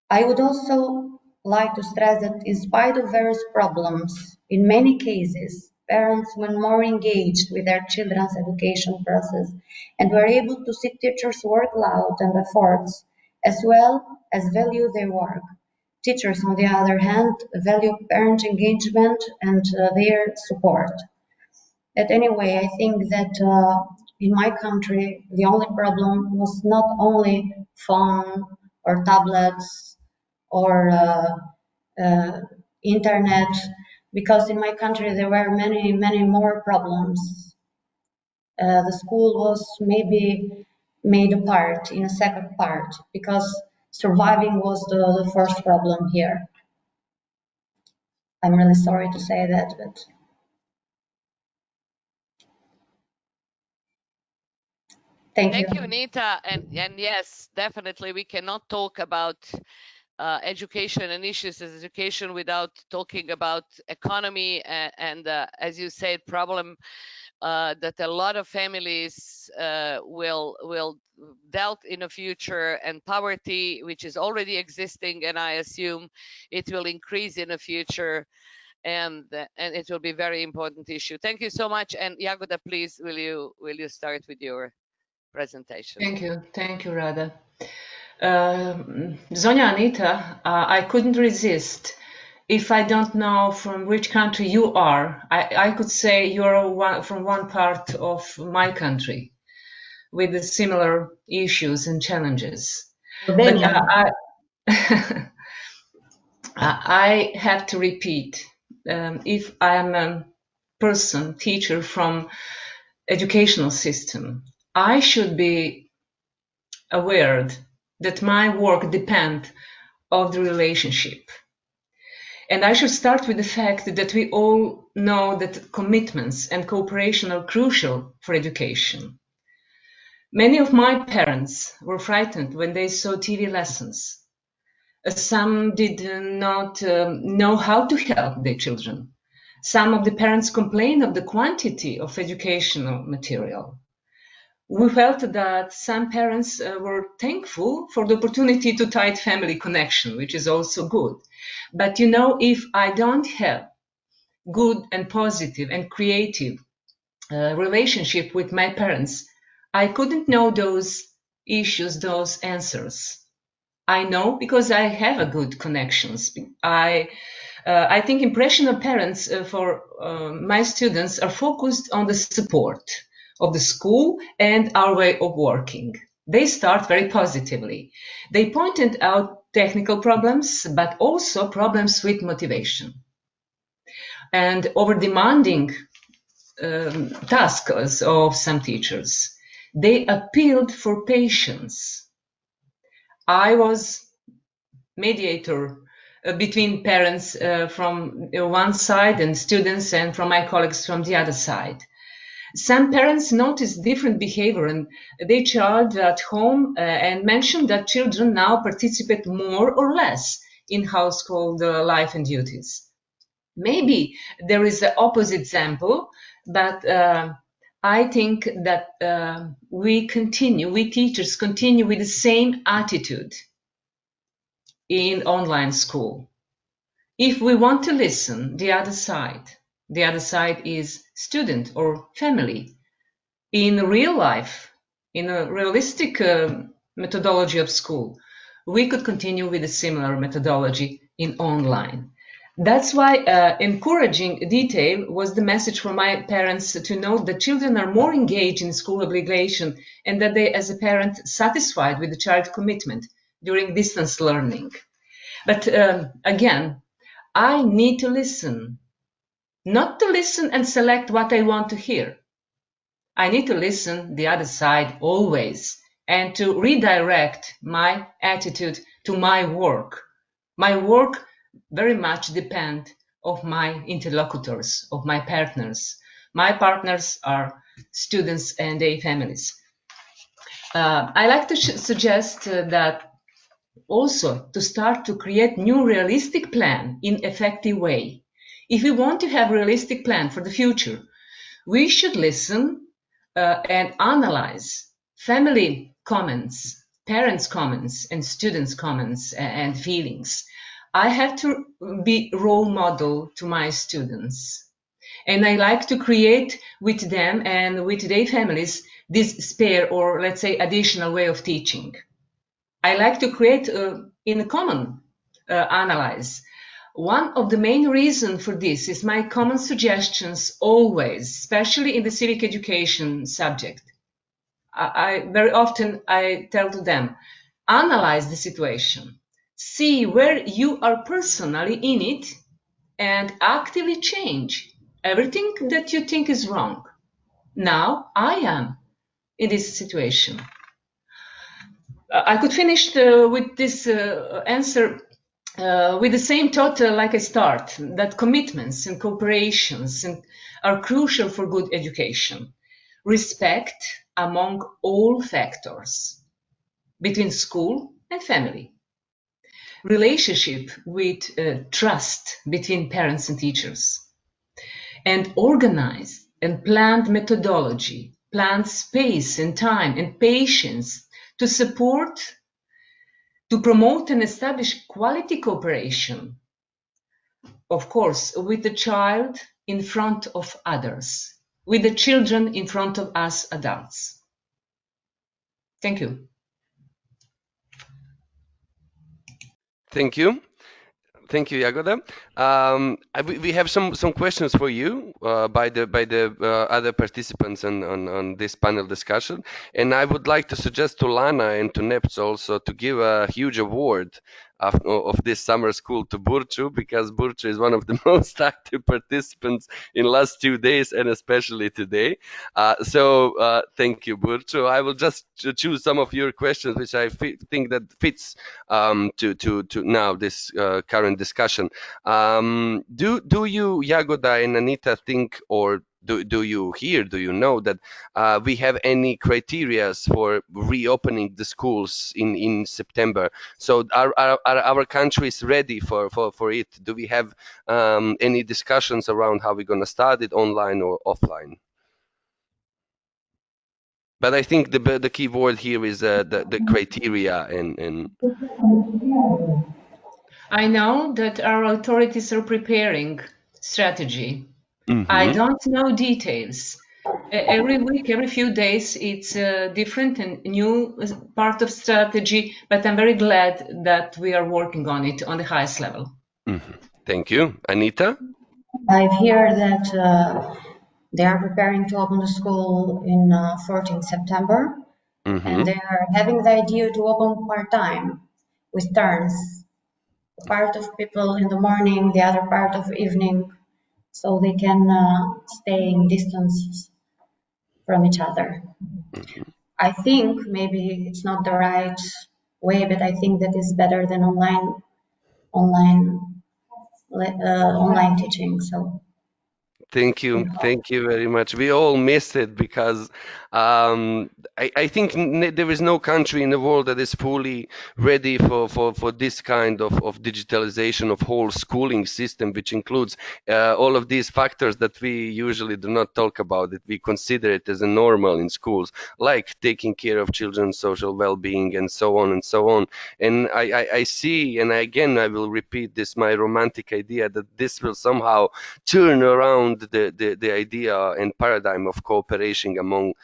I would also like to stress that in spite of various problems, in many cases, parents were more engaged with their children's education process and were able to see teachers work loud and efforts, as well as value their work. Teachers, on the other hand, value parent engagement and their support. But anyway, I think that in my country, the only problem was not only phone or tablets or internet, because in my country there were many, many more problems. The school was maybe made apart in a second part, because surviving was the first problem here. I'm really sorry to say that, but Thank Thank you. you, Anita. And yes, definitely we cannot talk about education and issues as education without talking about economy and as you said, problem that a lot of families will dealt in the future, and poverty, which is already existing, and I assume it will increase in the future, and it will be a very important issue. Thank you so much. And Jagoda, please, will you start with your presentation? Thank you, Rada. Zonia, Anita, I couldn't resist. If I don't know from which country you are, I could say you're from one part of my country with the similar issues and challenges. Albania. But I have to repeat, if I'm a teacher from educational system, I should be aware that my work depends on the relationship. And I should start with the fact that we all know that commitments and cooperation are crucial for education. Many of my parents were frightened when they saw TV lessons. Some did not know how to help their children. Some of the parents complained of the quantity of educational material. We felt that some parents were thankful for the opportunity to tight family connection, which is also good. But if I don't have good and positive and creative relationship with my parents, I couldn't know those issues, those answers. I know because I have a good connections. I think impression of parents for my students are focused on the support of the school and our way of working. They start very positively. They pointed out technical problems, but also problems with motivation. And over demanding tasks of some teachers. They appealed for patience. I was mediator between parents from one side and students, and from my colleagues from the other side. Some parents noticed different behavior in their child at home and mentioned that children now participate more or less in household life and duties. Maybe there is the opposite example, but I think that we teachers continue with the same attitude in online school. If we want to listen, the other side is student or family. In real life, in a realistic methodology of school, we could continue with a similar methodology in online. That's why encouraging detail was the message for my parents to know that children are more engaged in school obligation and that they, as a parent, satisfied with the child commitment during distance learning. But again, I need to listen, not to listen and select what I want to hear. I need to listen the other side always and to redirect my attitude to my work. My work very much depends on my interlocutors, of my partners. My partners are students and their families. I like to suggest that also to start to create new realistic plan in effective way. If we want to have a realistic plan for the future, we should listen and analyze family comments, parents' comments, and students' comments and feelings. I have to be role model to my students. And I like to create with them and with their families this spare or let's say additional way of teaching. I like to create in a common analyze. One of the main reasons for this is my common suggestions always, especially in the civic education subject. I very often I tell to them, analyze the situation, see where you are personally in it, and actively change everything that you think is wrong. Now I am in this situation. I could finish with this answer with the same thought like I start, that commitments and cooperations are crucial for good education. respect among all factors between school and family, relationship with trust between parents and teachers, and organized and planned methodology, planned space and time and patience to support, to promote and establish quality cooperation, of course, with the child in front of others, with the children in front of us adults. Thank you. Thank you. Thank you, Jagoda. We have some questions for you by the other participants on this panel discussion, and I would like to suggest to Lana and to Neps also to give a huge award of this summer school to Burcu, because Burcu is one of the most active participants in last 2 days and especially today. So thank you, Burcu. I will just choose some of your questions which I think that fits to now this current discussion. Do you, Jagoda and Anita, think, or do you hear, do you know that we have any criteria for reopening the schools in September? So are our countries ready for it? Do we have any discussions around how we're going to start it, online or offline? But I think the key word here is the criteria and I know that our authorities are preparing strategy. I Mhm. don't know details. Every week, every few days, it's a different and new part of strategy, but I'm very glad that we are working on it on the highest level. Thank you. Anita? I've heard that they are preparing to open the school in 14 September, and they are having the idea to open part-time with turns. Part of people in the morning, the other part of evening, so they can stay in distance from each other. I think maybe it's not the right way, but I think that is better than online teaching. So Thank you. Thank you very much. We all missed it because I think there is no country in the world that is fully ready for this kind of digitalization of whole schooling system, which includes all of these factors that we usually do not talk about, that we consider it as a normal in schools, like taking care of children's social well-being and so on and so on. And I see, and again, I will repeat this, my romantic idea that this will somehow turn around the idea and paradigm of cooperation among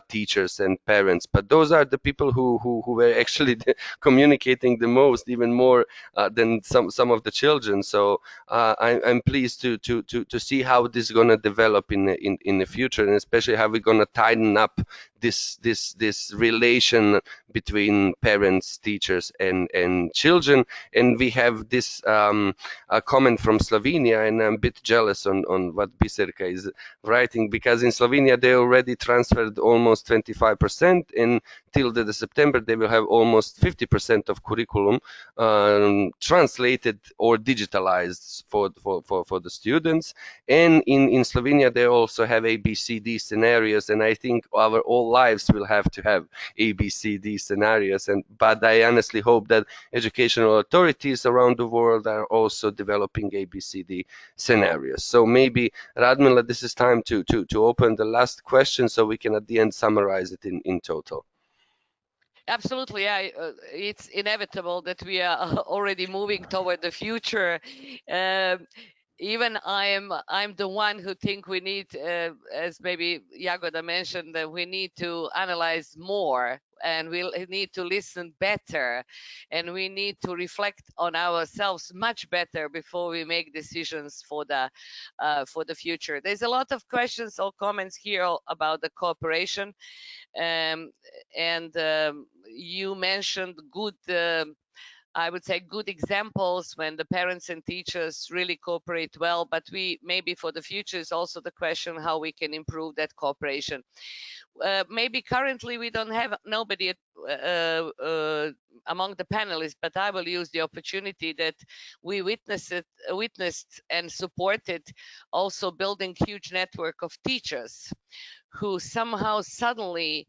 teachers and parents. But those are the people who were actually communicating the most, even more than some of the children. So I'm pleased to see how this is going to develop in the future, and especially how we're going to tighten up this relation between parents, teachers, and children. And we have this a comment from Slovenia, and I'm a bit jealous on what Biserka is writing, because in Slovenia they already transferred almost 25%, and till the September they will have almost 50% of curriculum translated or digitalized for the students. And in Slovenia they also have ABCD scenarios, and I think our all lives will have to have ABCD scenarios. But I honestly hope that educational authorities around the world are also developing ABCD scenarios. So maybe, Radmila, this is time to open the last question so we can at the end summarize it in total. Absolutely, yeah. It's inevitable that we are already moving toward the future. Even I'm the one who think we need, as maybe Jagoda mentioned, that we need to analyze more, and we'll need to listen better, and we need to reflect on ourselves much better before we make decisions for the future. There's a lot of questions or comments here about the cooperation, and you mentioned good I would say, good examples when the parents and teachers really cooperate well, but we maybe for the future is also the question how we can improve that cooperation. Maybe currently we don't have nobody among the panelists, but I will use the opportunity that we witnessed and supported also building huge network of teachers who somehow suddenly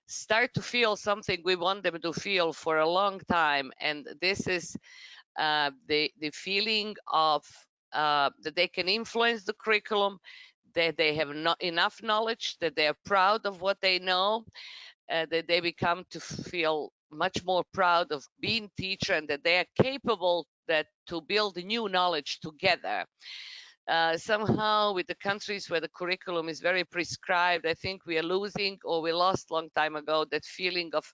start to feel something we want them to feel for a long time, and this is the feeling of that they can influence the curriculum, that they have not enough knowledge, that they are proud of what they know, that they become to feel much more proud of being teacher, and that they are capable to build new knowledge together. Somehow with the countries where the curriculum is very prescribed, I think we are losing, or we lost long time ago, that feeling of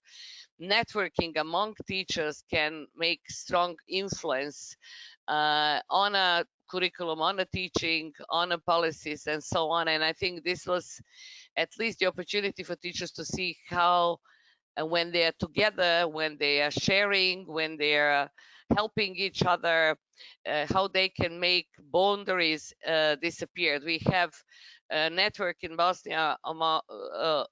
networking among teachers can make strong influence on a curriculum, on a teaching, on a policies, and so on. And I think this was at least the opportunity for teachers to see how, when they are together, when they are sharing, when they are helping each other, how they can make boundaries disappear. We have a network in Bosnia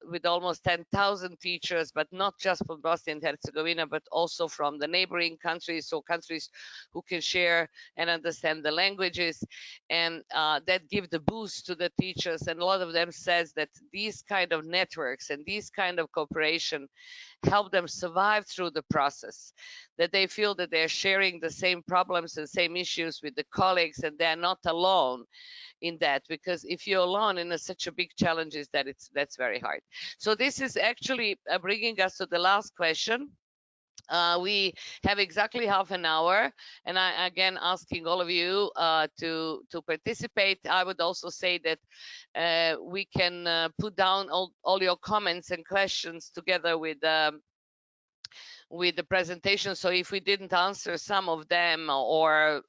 with almost 10,000 teachers, but not just from Bosnia and Herzegovina, but also from the neighboring countries, so countries who can share and understand the languages, and that give the boost to the teachers. And a lot of them says that these kind of networks and these kind of cooperation help them survive through the process, that they feel that they're sharing the same problems and same issues with the colleagues, and they're not alone in that, because if you're alone in such a big challenges, that's very hard. So this is actually bringing us to the last question. We have exactly half an hour, and I again asking all of you to participate. I would also say that we can put down all your comments and questions together with the presentation. So if we didn't answer some of them, or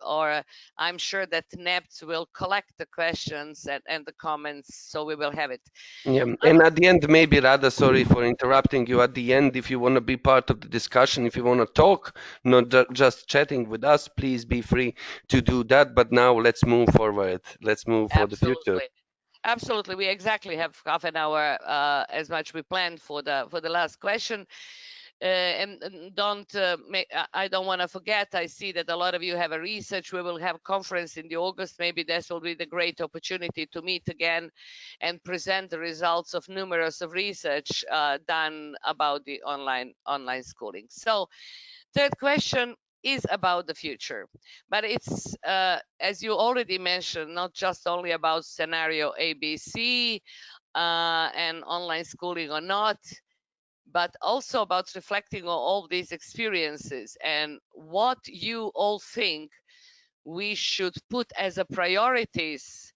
I'm sure that NEPT will collect the questions and the comments, so we will have it. Yeah, and at the end, maybe Rada, sorry for interrupting you. At the end, if you want to be part of the discussion, if you want to talk, not just chatting with us, please be free to do that. But now let's move forward. Let's move for the future. Absolutely, we exactly have half an hour as much we planned for the last question. And I don't want to forget, I see that a lot of you have a research. We will have a conference in the August. Maybe this will be the great opportunity to meet again and present the results of numerous of research done about the online schooling. So third question is about the future, but it's as you already mentioned, not just only about scenario ABC and online schooling or not, but also about reflecting on all these experiences and what you all think we should put as a priorities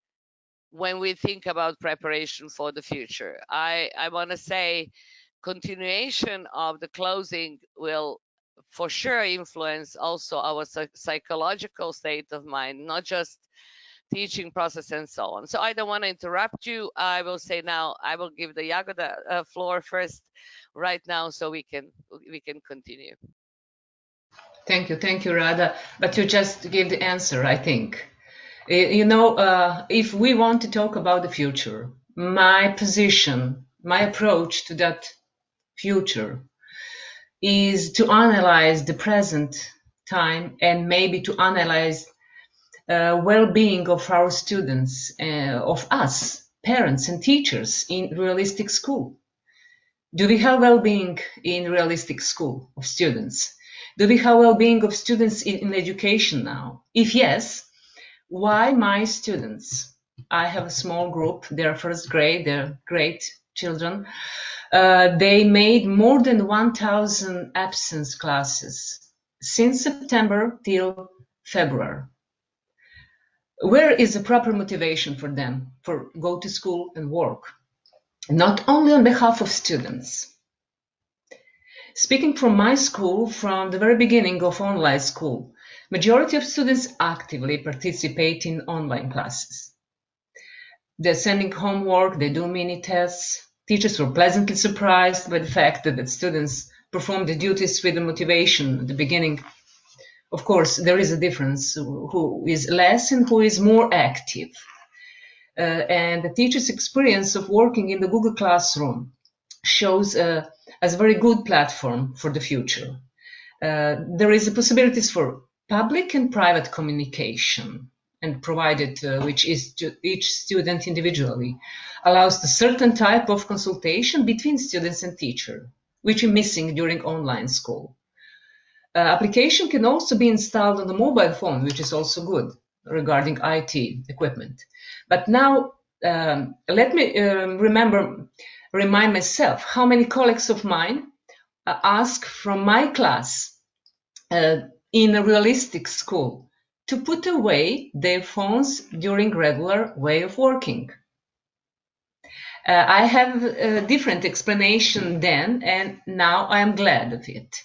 when we think about preparation for the future. I want to say continuation of the closing will for sure influence also our psychological state of mind, not just teaching process and so on. So I don't want to interrupt you. I will say now, I will give the Jagoda floor first right now, so we can continue. Thank you, Rada. But you just gave the answer, I think. You know, if we want to talk about the future, my position, my approach to that future is to analyze the present time and maybe to analyze well-being of our students, of us, parents and teachers in realistic school. Do we have well-being in realistic school of students? Do we have well-being of students in education now? If yes, why my students? I have a small group, they're first grade, they're great children. They made more than 1,000 absence classes since September till February. Where is the proper motivation for them for go to school and work? Not only on behalf of students. Speaking from my school, from the very beginning of online school, majority of students actively participate in online classes. They're sending homework, they do mini tests. Teachers were pleasantly surprised by the fact that students perform the duties with the motivation at the beginning Of course, there is a difference who is less and who is more active. And the teacher's experience of working in the Google Classroom shows as a very good platform for the future. There is a possibilities for public and private communication, and provided which is to each student individually, allows a certain type of consultation between students and teacher, which is missing during online school. Application can also be installed on the mobile phone, which is also good regarding IT equipment. But now, let me remind myself how many colleagues of mine ask from my class in a realistic school to put away their phones during regular way of working. I have a different explanation then, and now I am glad of it.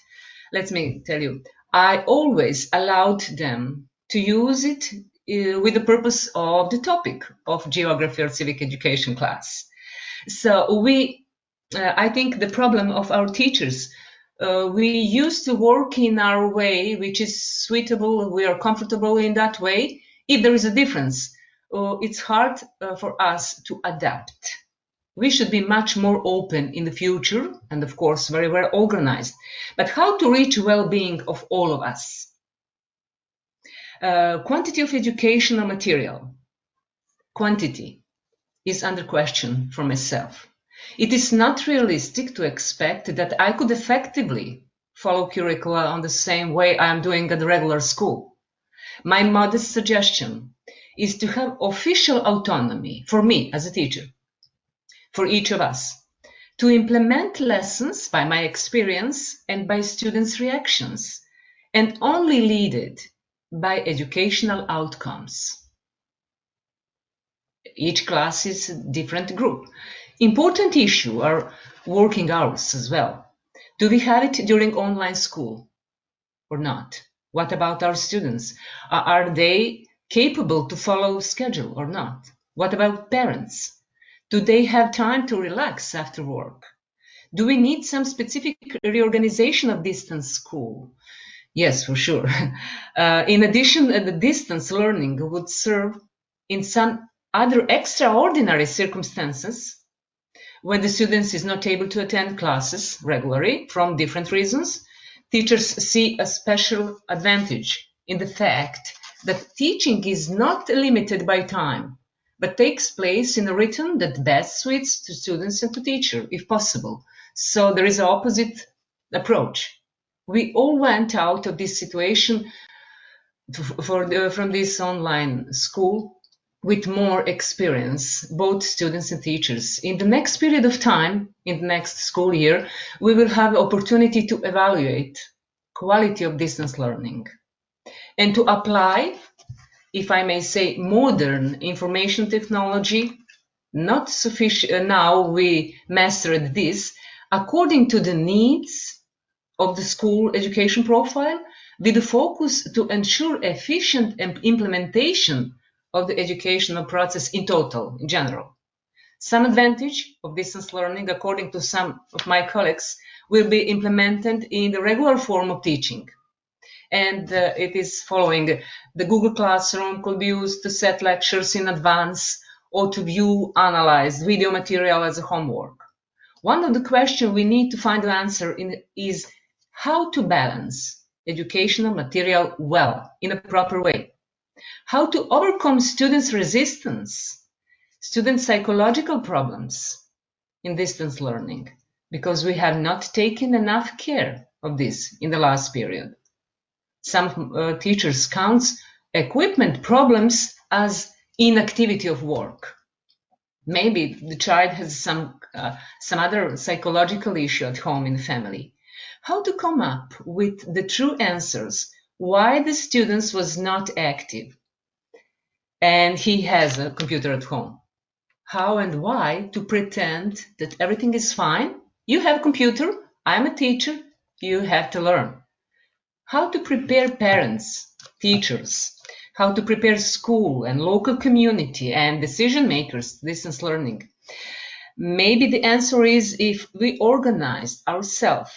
Let me tell you, I always allowed them to use it with the purpose of the topic of geography or civic education class. So I think the problem of our teachers, we used to work in our way, which is suitable, we are comfortable in that way. If there is a difference, it's hard for us to adapt. We should be much more open in the future and, of course, very well organized. But how to reach well-being of all of us? Quantity of educational material. Quantity is under question for myself. It is not realistic to expect that I could effectively follow curricula on the same way I am doing at the regular school. My modest suggestion is to have official autonomy for me as a teacher, for each of us, to implement lessons by my experience and by students' reactions, and only lead it by educational outcomes. Each class is a different group. Important issue are working hours as well. Do we have it during online school or not? What about our students? Are they capable to follow schedule or not? What about parents? Do they have time to relax after work? Do we need some specific reorganization of distance school? Yes, for sure. In addition, the distance learning would serve in some other extraordinary circumstances when the student is not able to attend classes regularly from different reasons. Teachers see a special advantage in the fact that teaching is not limited by time, but takes place in a rhythm that best suits to students and to teacher, if possible. So there is an opposite approach. We all went out of this situation from this online school with more experience, both students and teachers. In the next period of time, in the next school year, we will have opportunity to evaluate quality of distance learning and to apply, if I may say, modern information technology. Not sufficient. Now we mastered this according to the needs of the school education profile, with the focus to ensure efficient implementation of the educational process in total, in general. Some advantage of distance learning, according to some of my colleagues, will be implemented in the regular form of teaching. And it is following. The Google Classroom could be used to set lectures in advance or to view, analyze video material as a homework. One of the questions we need to find an answer in is how to balance educational material well, in a proper way. How to overcome students' resistance, students' psychological problems in distance learning, because we have not taken enough care of this in the last period. Some teachers count equipment problems as inactivity of work. Maybe the child has some other psychological issue at home in the family. How to come up with the true answers why the student was not active and he has a computer at home. How and why to pretend that everything is fine. You have a computer, I'm a teacher, you have to learn. How to prepare parents, teachers, how to prepare school and local community and decision makers, distance learning. Maybe the answer is if we organize ourselves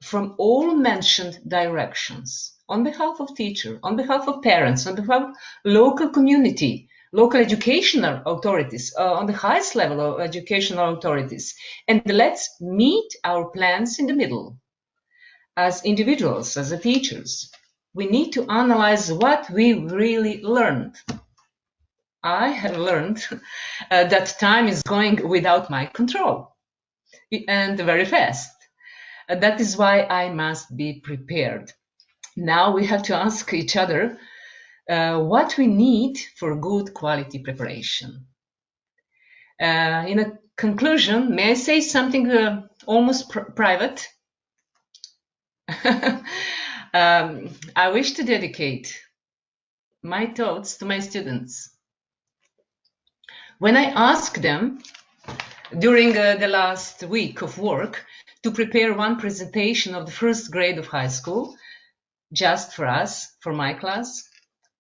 from all mentioned directions, on behalf of teachers, on behalf of parents, on behalf of local community, local educational authorities, on the highest level of educational authorities. And let's meet our plans in the middle. As individuals, as the teachers, we need to analyze what we really learned. I have learned that time is going without my control, and very fast. That is why I must be prepared. Now we have to ask each other what we need for good quality preparation. In a conclusion, may I say something almost private? I wish to dedicate my thoughts to my students. When I asked them during the last week of work to prepare one presentation of the first grade of high school, just for us, for my class,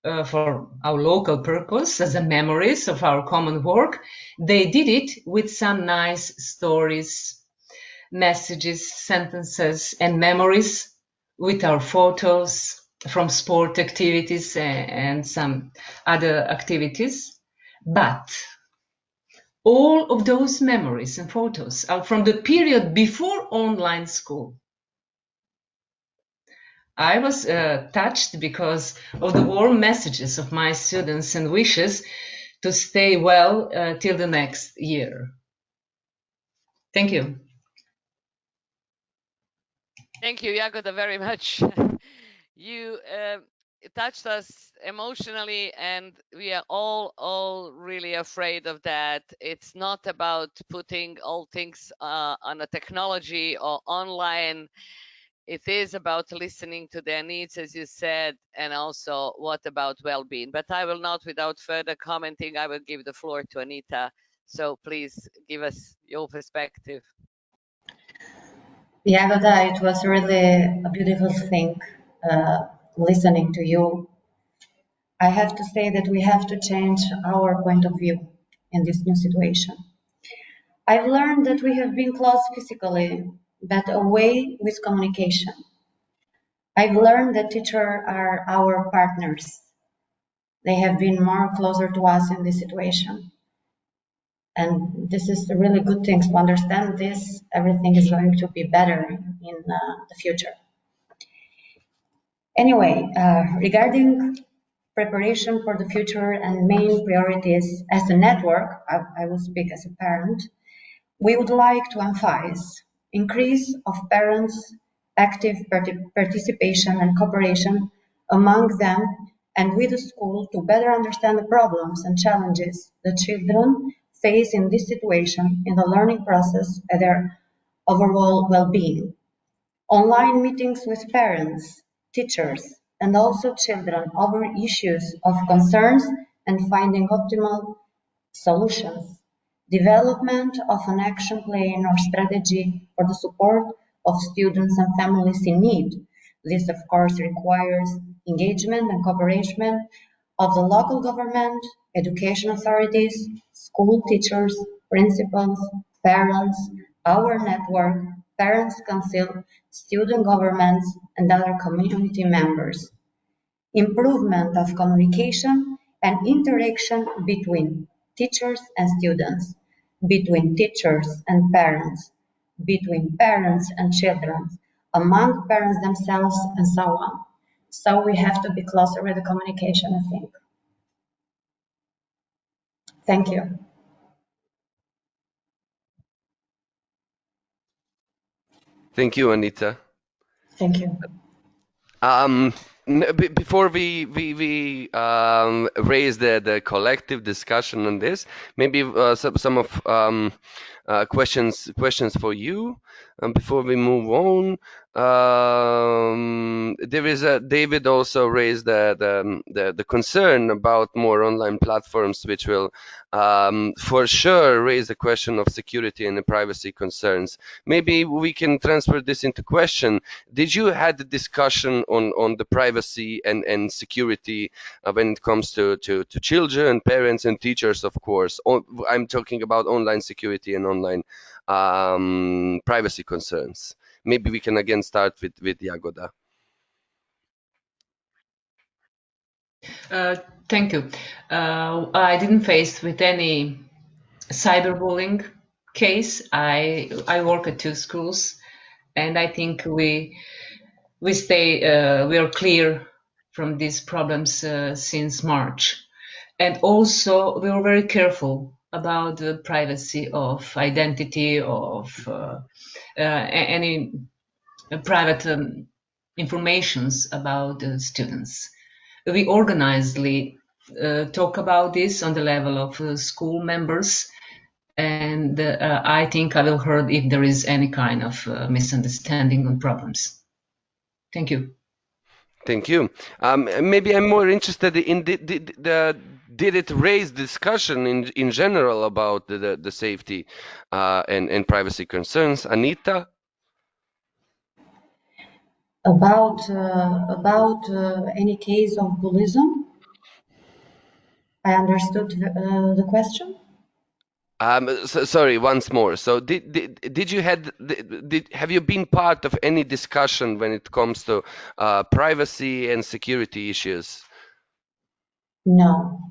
for our local purpose, as a memories of our common work, they did it with some nice stories, messages, sentences, and memories with our photos from sport activities and some other activities. But all of those memories and photos are from the period before online school. I was touched because of the warm messages of my students and wishes to stay well till the next year. Thank you. Thank you, Jagoda, very much. You touched us emotionally, and we are all really afraid of that. It's not about putting all things on a technology or online. It is about listening to their needs, as you said, and also what about well-being. But I will not, without further commenting, I will give the floor to Anita. So please give us your perspective. Jagoda, it was really a beautiful thing listening to you. I have to say that we have to change our point of view in this new situation. I've learned that we have been close physically, but away with communication. I've learned that teachers are our partners. They have been more closer to us in this situation. And this is a really good thing to understand this. Everything is going to be better in the future. Anyway, regarding preparation for the future and main priorities as a network, I will speak as a parent, we would like to emphasize increase of parents' active participation and cooperation among them and with the school to better understand the problems and challenges the children face in this situation in the learning process and their overall well-being. Online meetings with parents, teachers, and also children over issues of concerns and finding optimal solutions. Development of an action plan or strategy for the support of students and families in need. This, of course, requires engagement and cooperation of the local government, education authorities, school teachers, principals, parents, our network, parents' council, student governments, and other community members. Improvement of communication and interaction between teachers and students, between teachers and parents, between parents and children, among parents themselves, and so on. So we have to be closer with the communication, I think. Thank you. Thank you, Anita. Thank you. Before we raise the collective discussion on this, maybe some of questions for you before we move on. There is David also raised the concern about more online platforms, which will for sure raise the question of security and privacy concerns. Maybe we can transfer this into question. Did you had the discussion on the privacy and security when it comes to children, parents, and teachers, of course? I'm talking about online security and online privacy concerns. Maybe we can again start with Jagoda. Thank you. I didn't face with any cyberbullying case. I work at two schools, and I think we are clear from these problems since March. And also, we were very careful about the privacy of identity of any private informations about the students. We organizedly talk about this on the level of school members, and I think I will heard if there is any kind of misunderstanding or problems. Thank you. Thank you. Maybe I'm more interested in did it raise discussion in general about the safety and privacy concerns? Anita? About any case of bullyism, I understood the question. Sorry, once more. So did you have you been part of any discussion when it comes to privacy and security issues? No.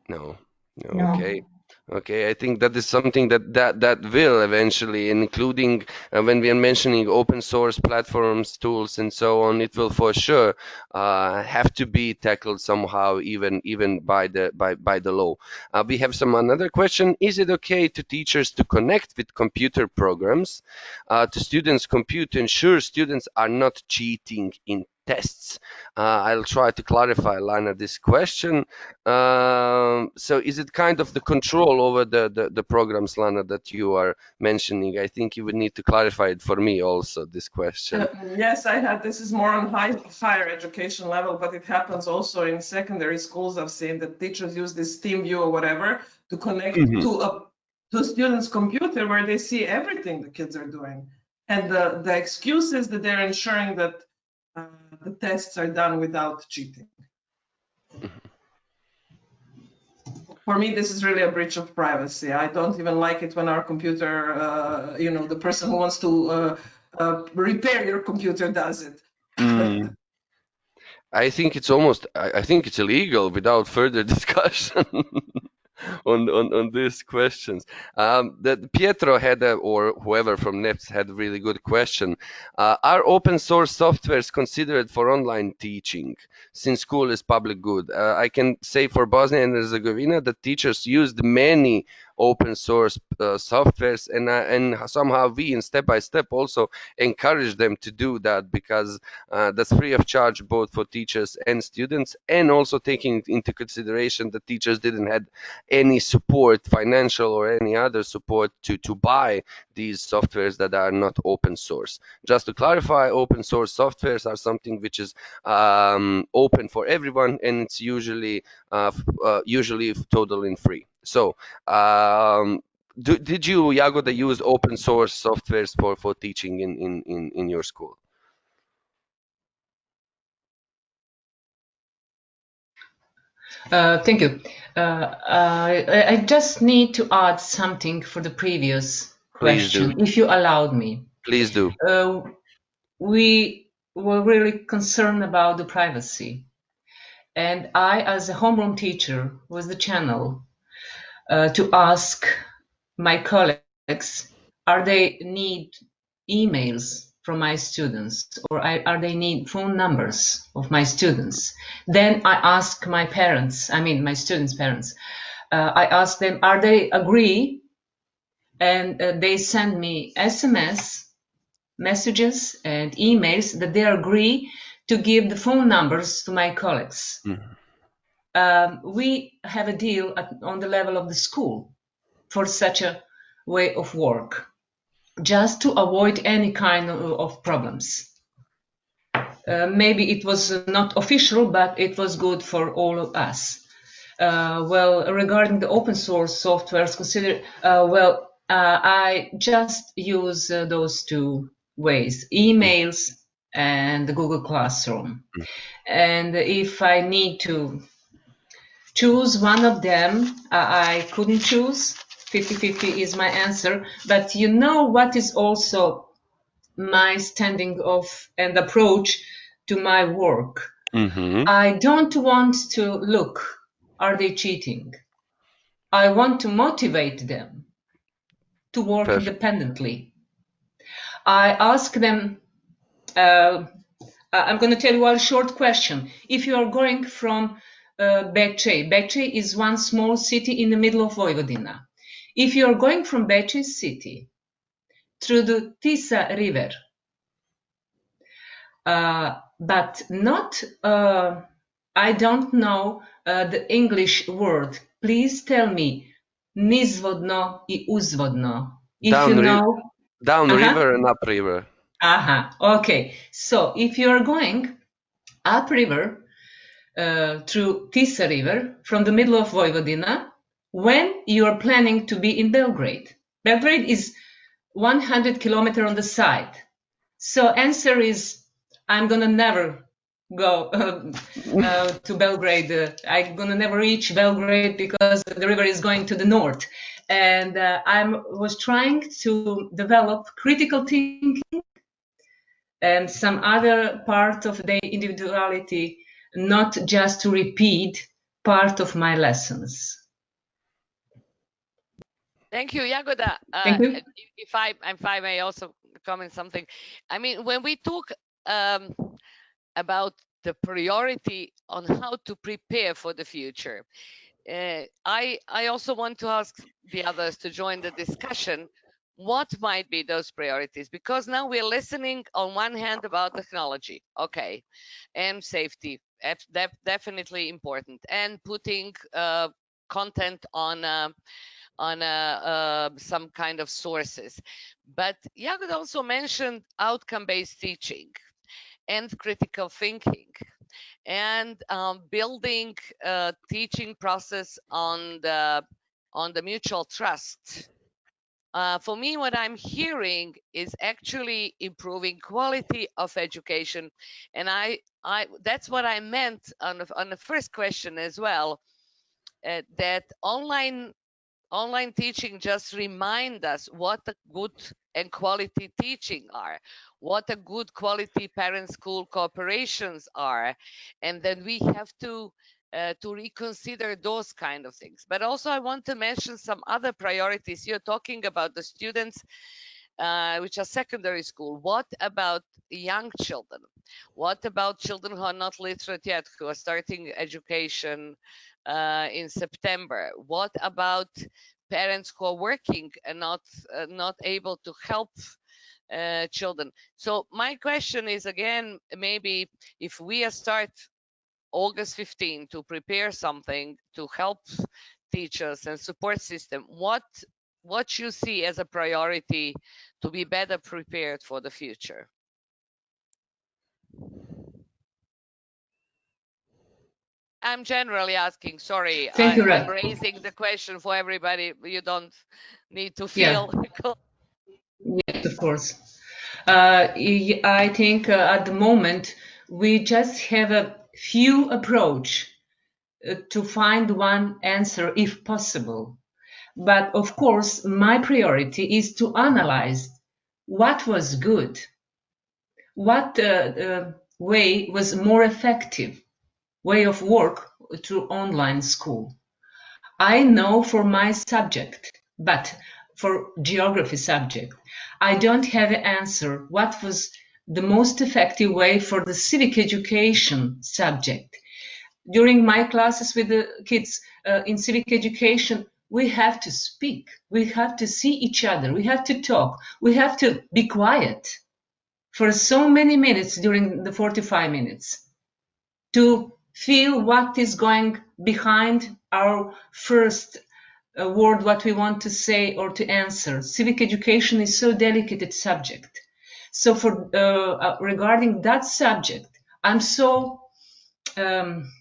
No. No. No. Okay. Okay, I think that is something that will eventually, including when we are mentioning open source platforms, tools, and so on, it will for sure have to be tackled somehow, even by the law. We have another question: is it okay to teachers to connect with computer programs to students' compute to ensure students are not cheating in tests? I'll try to clarify, Lana, this question. So is it kind of the control over the programs, Lana, that you are mentioning? I think you would need to clarify it for me also, this question. Yes, this is more on higher education level, but it happens also in secondary schools. I've seen that teachers use this team view or whatever to connect to a student's computer where they see everything the kids are doing. And the excuse is that they're ensuring that the tests are done without cheating. For me, this is really a breach of privacy. I don't even like it when our computer, the person who wants to repair your computer does it. I think it's I think it's illegal without further discussion. On these questions. That Pietro had, or whoever from NEPS had a really good question. Are open source softwares considered for online teaching since school is public good? I can say for Bosnia and Herzegovina that teachers used many open source softwares, and somehow we, in step by step, also encourage them to do that, because that's free of charge both for teachers and students, and also taking into consideration that teachers didn't have any support, financial or any other support, to buy these softwares that are not open source. Just to clarify, open source softwares are something which is open for everyone, and it's usually totally free. So did you, Jagoda, use open source softwares for teaching in your school? Thank you. I just need to add something for the previous question, if you allowed me. Please do. We were really concerned about the privacy. And I, as a homeroom teacher, was the channel to ask my colleagues, are they need emails from my students, or are they need phone numbers of my students? Then I ask my parents, my students' parents, I ask them, are they agree? And they send me SMS messages and emails that they agree to give the phone numbers to my colleagues. We have a deal on the level of the school for such a way of work, just to avoid any kind of problems. Maybe it was not official, but it was good for all of us. Regarding the open source softwares, I just use those two ways, emails and the Google Classroom. And if I need to choose one of them, I couldn't choose. 50-50 is my answer. But you know what is also my standing of and approach to my work? I don't want to look, are they cheating? I want to motivate them to work Perfect. independently. I ask them, I'm going to tell you a short question. If you are going from Becce is one small city in the middle of Vojvodina. If you are going from Becce city through the Tisa river, but not, I don't know the English word. Please tell me, nizvodno I uzvodno. If Down, you know. down river and up river. Okay. So if you are going up river through Tisa river from the middle of Vojvodina, when you are planning to be in Belgrade. Belgrade is 100 kilometers on the side. So answer is, I'm gonna never go to Belgrade. I'm gonna never reach Belgrade because the river is going to the north. And I was trying to develop critical thinking and some other part of the individuality, not just to repeat part of my lessons. Thank you, Jagoda. Thank you. If I may also comment something. I mean, when we talk about the priority on how to prepare for the future, I also want to ask the others to join the discussion. What might be those priorities? Because now we're listening on one hand about technology, okay, and safety, definitely important, and putting content on some kind of sources. But Jagod also mentioned outcome-based teaching and critical thinking and building a teaching process on the mutual trust. For me, what I'm hearing is actually improving quality of education, and I that's what I meant on the first question as well. That online teaching just remind us what a good and quality teaching are, what a good quality parent-school cooperations are, and then we have to reconsider those kind of things. But also I want to mention some other priorities. You're talking about the students which are secondary school. What about young children? What about children who are not literate yet, who are starting education in September? What about parents who are working and not able to help children? So my question is, again, maybe if we start August 15 to prepare something to help teachers and support system, what you see as a priority to be better prepared for the future? I'm generally asking, sorry, Thank you, I'm raising the question for everybody. You don't need to feel. Yes, of course. I think at the moment we just have a few approach to find one answer if possible. But of course, my priority is to analyze what was good, what way was more effective way of work through online school. I know for my subject, but for geography subject, I don't have an answer what was the most effective way for the civic education subject. During my classes with the kids in civic education, we have to speak, we have to see each other, we have to talk, we have to be quiet for so many minutes during the 45 minutes to feel what is going behind our first word, what we want to say or to answer. Civic education is so delicate subject. So for regarding that subject, I'm so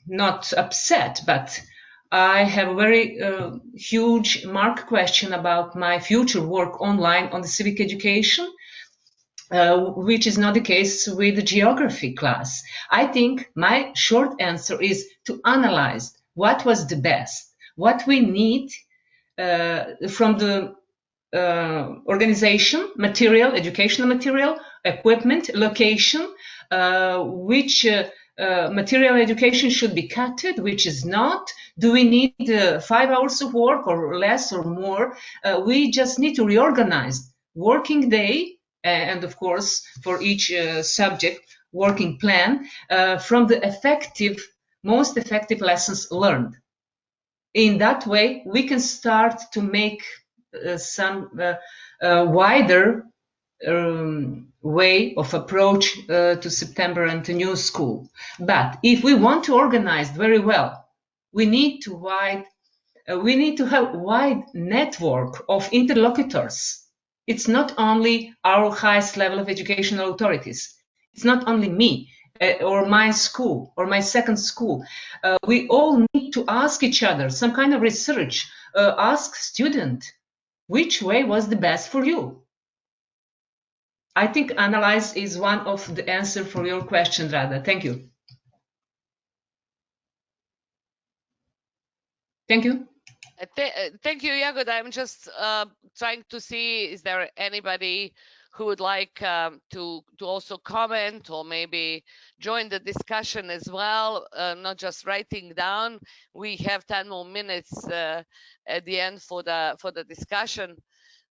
not upset, but I have a very huge mark question about my future work online on the civic education, which is not the case with the geography class. I think my short answer is to analyze what was the best, what we need from the organization, material, educational material, equipment, location, which material education should be cutted, which is not. Do we need 5 hours of work or less or more? We just need to reorganize working day and of course for each subject working plan from the most effective lessons learned. In that way, we can start to make some wider way of approach to September and to new school. But if we want to organize very well, we need to have wide network of interlocutors. It's not only our highest level of educational authorities. It's not only me or my school or my second school. We all need to ask each other some kind of research. Ask student, which way was the best for you? I think analyze is one of the answer for your question, Rada. Thank you. Thank you. Thank you, Jagoda. I'm just trying to see, is there anybody who would like to also comment or maybe join the discussion as well, not just writing down. We have 10 more minutes at the end for the discussion.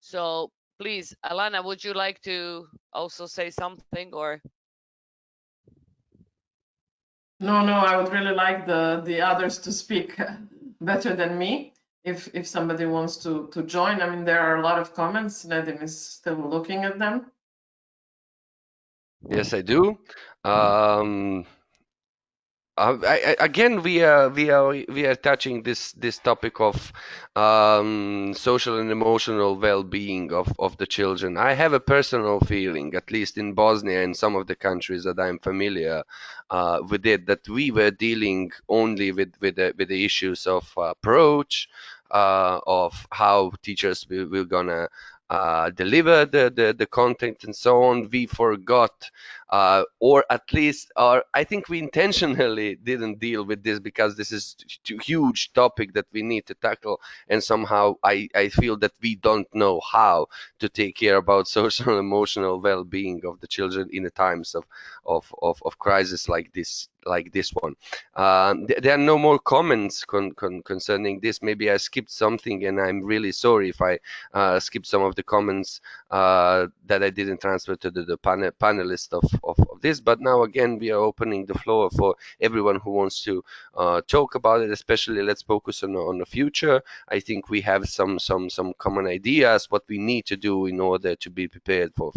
So please, Alana, would you like to also say something or? No, I would really like the others to speak better than me. If somebody wants to join, I mean, there are a lot of comments. Nedim is still looking at them. Yes, I do. Again, we are touching this topic of social and emotional well-being of the children. I have a personal feeling, at least in Bosnia and some of the countries that I'm familiar with it, that we were dealing only with the issues of approach, of how teachers will gonna deliver the content and so on. We forgot, or at least, or I think we intentionally didn't deal with this because this is a huge topic that we need to tackle, and somehow I feel that we don't know how to take care about social and emotional well-being of the children in the times of crisis like this one. There are no more comments concerning this. Maybe I skipped something, and I'm really sorry if I skipped some of the comments that I didn't transfer to the panelist of this. But now again, we are opening the floor for everyone who wants to talk about it. Especially, let's focus on the future. I think we have some common ideas what we need to do in order to be prepared for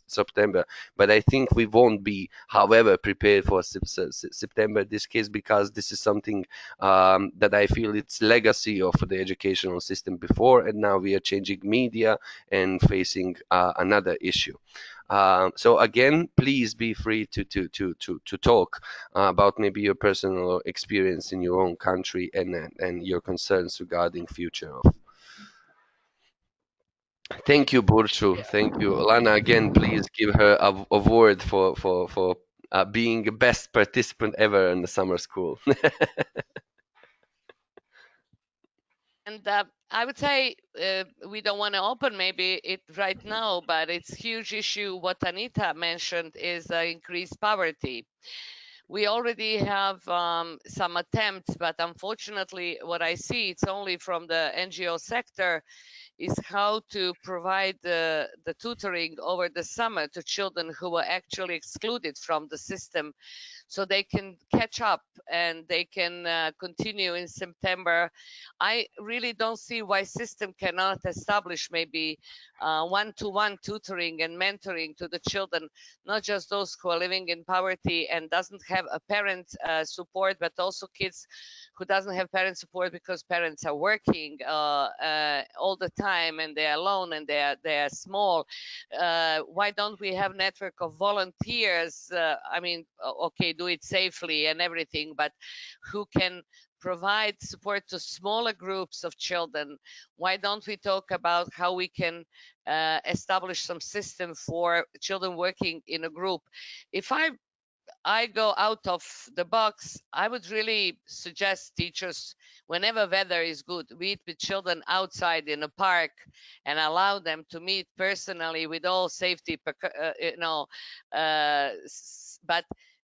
September. But I think we won't be, however, prepared for September in this case, because this is something that I feel it's legacy of the educational system before, and now we are changing media and facing another issue. So again, please be free to talk about maybe your personal experience in your own country and your concerns regarding future of. Thank you, Burcu. Thank you, Lana. Again, please give her a word for being the best participant ever in the summer school. And I would say we don't want to open maybe it right now, but it's huge issue. What Anita mentioned is increased poverty. We already have some attempts, but unfortunately, what I see, it's only from the NGO sector, is how to provide the tutoring over the summer to children who were actually excluded from the system, so they can catch up and they can continue in September. I really don't see why system cannot establish maybe one-to-one tutoring and mentoring to the children, not just those who are living in poverty and doesn't have a parent support, but also kids who doesn't have parent support because parents are working all the time and they're alone and they are small. Why don't we have network of volunteers? I mean, okay, do it safely and everything, but who can provide support to smaller groups of children? Why don't we talk about how we can establish some system for children working in a group? If I go out of the box, I would really suggest teachers, whenever weather is good, meet with children outside in a park and allow them to meet personally with all safety, but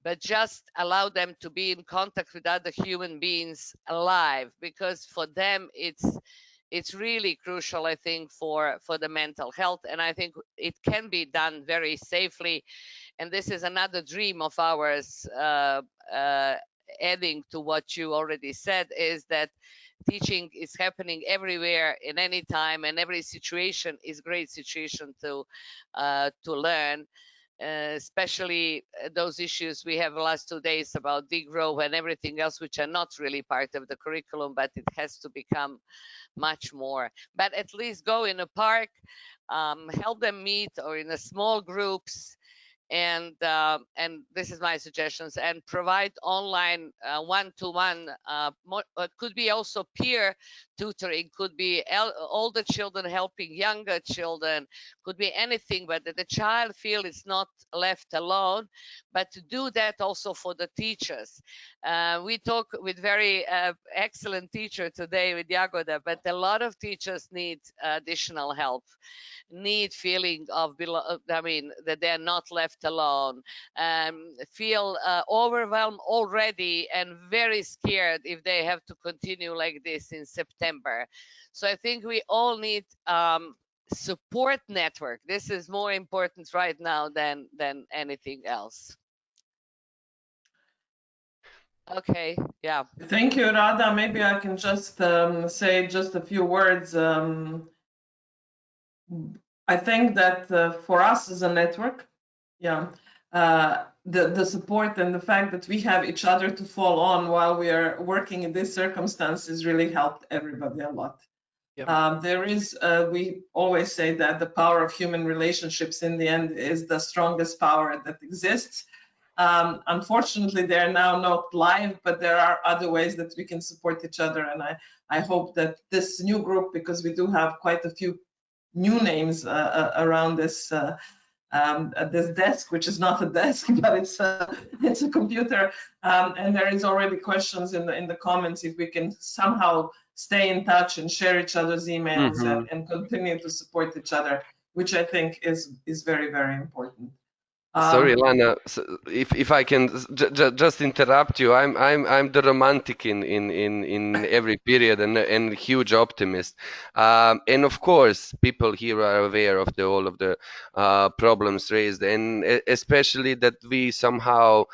but just allow them to be in contact with other human beings alive, because for them it's really crucial, I think, for the mental health. And I think it can be done very safely. And this is another dream of ours, adding to what you already said, is that teaching is happening everywhere in any time, and every situation is a great situation to learn. Especially those issues we have the last 2 days about degrowth and everything else, which are not really part of the curriculum, but it has to become much more. But at least go in a park, help them meet, or in a small groups, and this is my suggestions, and provide online one-to-one, could be also peer tutoring, could be older children helping younger children, could be anything, but that the child feel it's not left alone. But to do that also for the teachers. We talk with very excellent teacher today with Jagoda, but a lot of teachers need additional help, need feeling of that they're not left alone, feel overwhelmed already and very scared if they have to continue like this in September. So I think we all need support network. This is more important right now than anything else. Okay, yeah. Thank you, Rada. Maybe I can just say just a few words. I think that for us as a network, the support and the fact that we have each other to fall on while we are working in these circumstances really helped everybody a lot. Yep. There is, we always say that the power of human relationships in the end is the strongest power that exists. Unfortunately, they're now not live, but there are other ways that we can support each other. And I hope that this new group, because we do have quite a few new names around this this desk, which is not a desk, but it's a computer, and there is already questions in the comments if we can somehow stay in touch and share each other's emails and continue to support each other, which I think is very, very important. Sorry, Lana, if I can just interrupt you, I'm the romantic in every period and huge optimist, and of course people here are aware of all of the problems raised, and especially that we somehow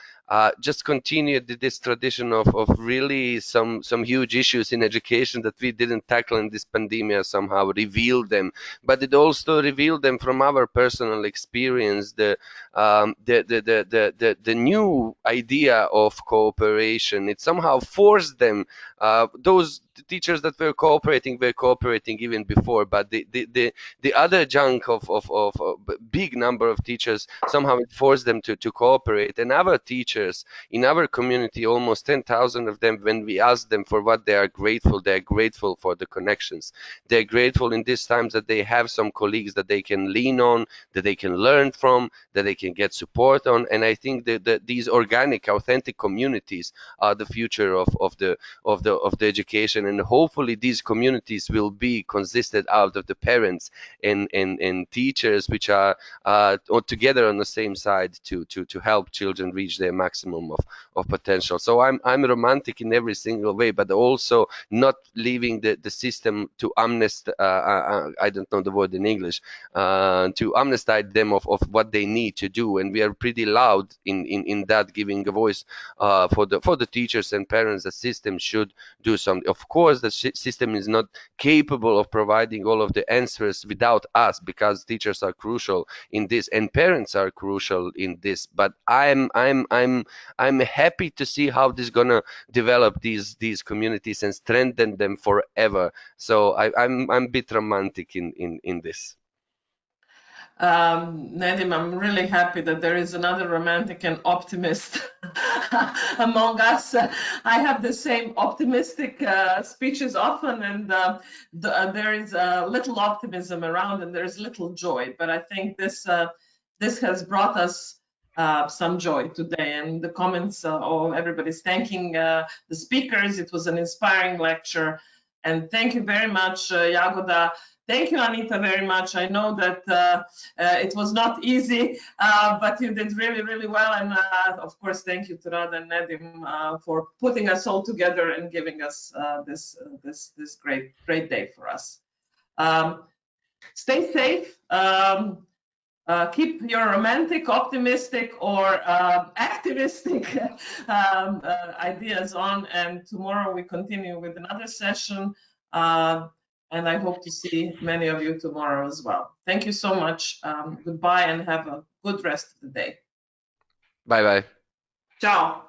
just continued this tradition of really some huge issues in education that we didn't tackle in this pandemic, somehow revealed them, but it also revealed them from our personal experience, the new idea of cooperation. It somehow forced them, those teachers that were cooperating even before, but the other chunk of a big number of teachers, somehow it forced them to cooperate. And our teachers in our community, almost 10,000 of them, when we ask them for what they are grateful, they're grateful for the connections. They're grateful in these times that they have some colleagues that they can lean on, that they can learn from, that they can get support on. And I think that these organic, authentic communities are the future of the education, and hopefully these communities will be consisted out of the parents and teachers, which are together on the same side to help children reach their maximum of potential. So I'm romantic in every single way, but also not leaving the system to amnesty, I don't know the word in English, to amnestize them of what they need to do. And we are pretty loud in that, giving a voice for the teachers and parents. The system should do something. Of course, the system is not capable of providing all of the answers without us, because teachers are crucial in this and parents are crucial in this. But I'm happy to see how this is gonna develop these communities and strengthen them forever. So I'm a bit romantic in this. Nedim, I'm really happy that there is another romantic and optimist among us. I have the same optimistic speeches often, and there is little optimism around, and there is little joy. But I think this has brought us some joy today. And the comments, everybody's thanking the speakers. It was an inspiring lecture, and thank you very much, Jagoda. Thank you, Anita, very much. I know that it was not easy, but you did really, really well. And of course, thank you to Rad and Nedim for putting us all together and giving us this great day for us. Stay safe. Keep your romantic, optimistic, or activistic ideas on. And tomorrow we continue with another session. And I hope to see many of you tomorrow as well. Thank you so much. Goodbye and have a good rest of the day. Bye-bye. Ciao.